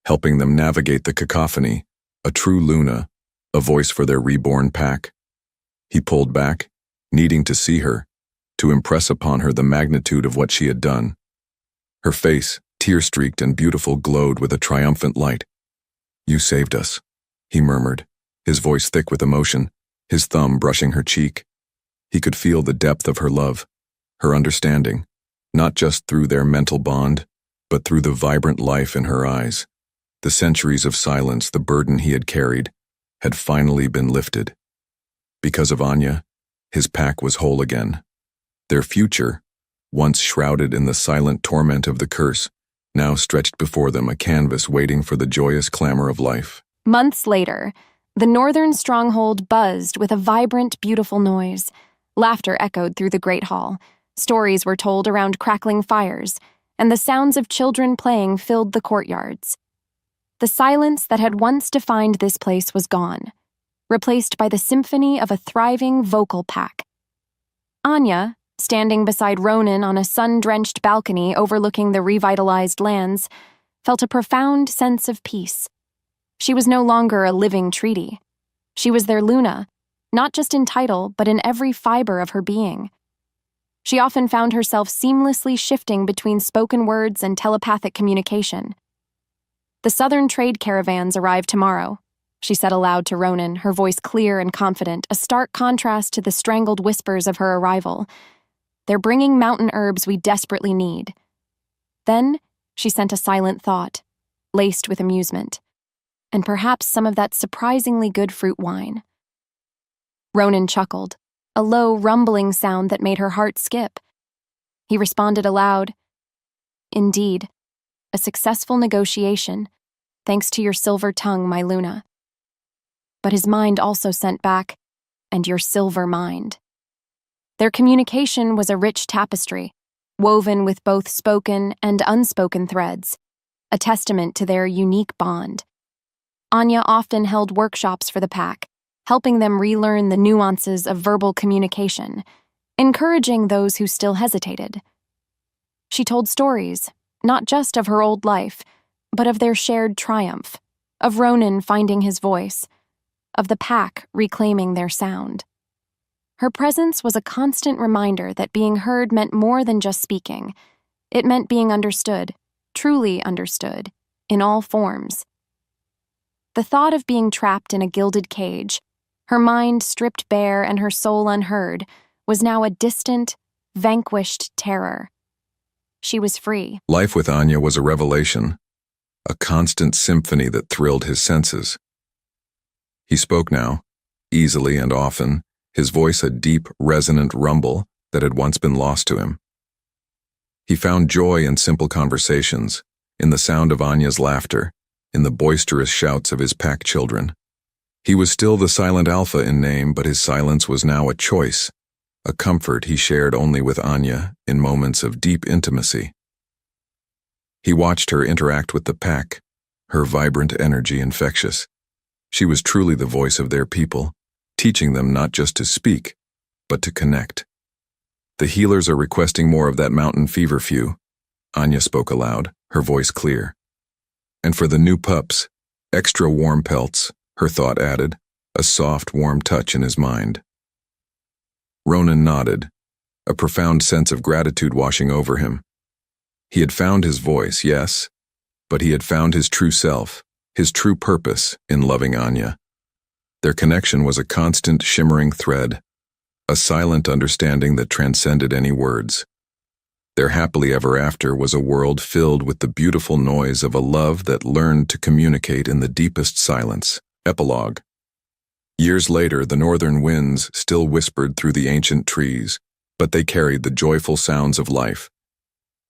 helping them navigate the cacophony, a true Luna, a voice for their reborn pack. He pulled back, needing to see her, to impress upon her the magnitude of what she had done. Her face, tear-streaked and beautiful, glowed with a triumphant light. "You saved us," he murmured, his voice thick with emotion, his thumb brushing her cheek. He could feel the depth of her love, her understanding, not just through their mental bond, but through the vibrant life in her eyes. The centuries of silence, the burden he had carried, had finally been lifted. Because of Anya, his pack was whole again. Their future, once shrouded in the silent torment of the curse, now stretched before them, a canvas waiting for the joyous clamor of life. Months later, the northern stronghold buzzed with a vibrant, beautiful noise. Laughter echoed through the great hall. Stories were told around crackling fires, and the sounds of children playing filled the courtyards. The silence that had once defined this place was gone, replaced by the symphony of a thriving vocal pack. Anya, standing beside Ronan on a sun-drenched balcony overlooking the revitalized lands, felt a profound sense of peace. She was no longer a living treaty. She was their Luna, not just in title, but in every fiber of her being. She often found herself seamlessly shifting between spoken words and telepathic communication. "The southern trade caravans arrive tomorrow," she said aloud to Ronan, her voice clear and confident, a stark contrast to the strangled whispers of her arrival. "They're bringing mountain herbs we desperately need." Then she sent a silent thought, laced with amusement, and perhaps some of that surprisingly good fruit wine. Ronan chuckled, a low, rumbling sound that made her heart skip. He responded aloud, "Indeed, a successful negotiation, thanks to your silver tongue, my Luna." But his mind also sent back, "And your silver mind." Their communication was a rich tapestry, woven with both spoken and unspoken threads, a testament to their unique bond. Anya often held workshops for the pack, helping them relearn the nuances of verbal communication, encouraging those who still hesitated. She told stories, not just of her old life, but of their shared triumph, of Ronan finding his voice, of the pack reclaiming their sound. Her presence was a constant reminder that being heard meant more than just speaking. It meant being understood, truly understood, in all forms. The thought of being trapped in a gilded cage, her mind stripped bare and her soul unheard, was now a distant, vanquished terror. She was free. Life with Anya was a revelation, a constant symphony that thrilled his senses. He spoke now, easily and often, his voice a deep, resonant rumble that had once been lost to him. He found joy in simple conversations, in the sound of Anya's laughter, in the boisterous shouts of his pack children. He was still the silent alpha in name, but his silence was now a choice, a comfort he shared only with Anya in moments of deep intimacy. He watched her interact with the pack, her vibrant energy infectious. She was truly the voice of their people, teaching them not just to speak, but to connect. "The healers are requesting more of that mountain feverfew," Anya spoke aloud, her voice clear. "And for the new pups, extra warm pelts," her thought added, a soft, warm touch in his mind. Ronan nodded, a profound sense of gratitude washing over him. He had found his voice, yes, but he had found his true self, his true purpose in loving Anya. Their connection was a constant shimmering thread, a silent understanding that transcended any words. Their happily ever after was a world filled with the beautiful noise of a love that learned to communicate in the deepest silence. Epilogue. Years later, the northern winds still whispered through the ancient trees, but they carried the joyful sounds of life.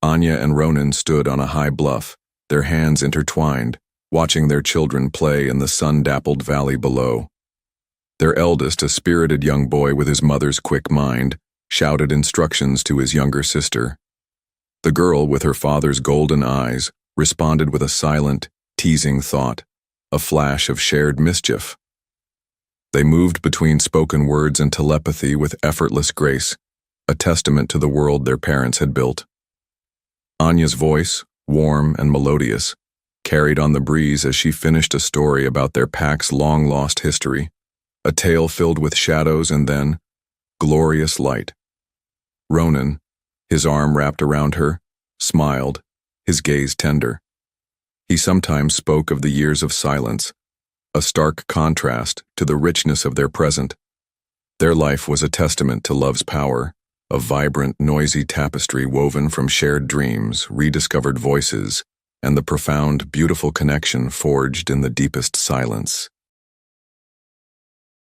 Anya and Ronan stood on a high bluff, their hands intertwined, watching their children play in the sun-dappled valley below. Their eldest, a spirited young boy with his mother's quick mind, shouted instructions to his younger sister. The girl, with her father's golden eyes, responded with a silent, teasing thought, a flash of shared mischief. They moved between spoken words and telepathy with effortless grace, a testament to the world their parents had built. Anya's voice, warm and melodious, carried on the breeze as she finished a story about their pack's long-lost history, a tale filled with shadows and then glorious light. Ronan, his arm wrapped around her, smiled, his gaze tender. He sometimes spoke of the years of silence, a stark contrast to the richness of their present. Their life was a testament to love's power, a vibrant, noisy tapestry woven from shared dreams, rediscovered voices, and the profound, beautiful connection forged in the deepest silence.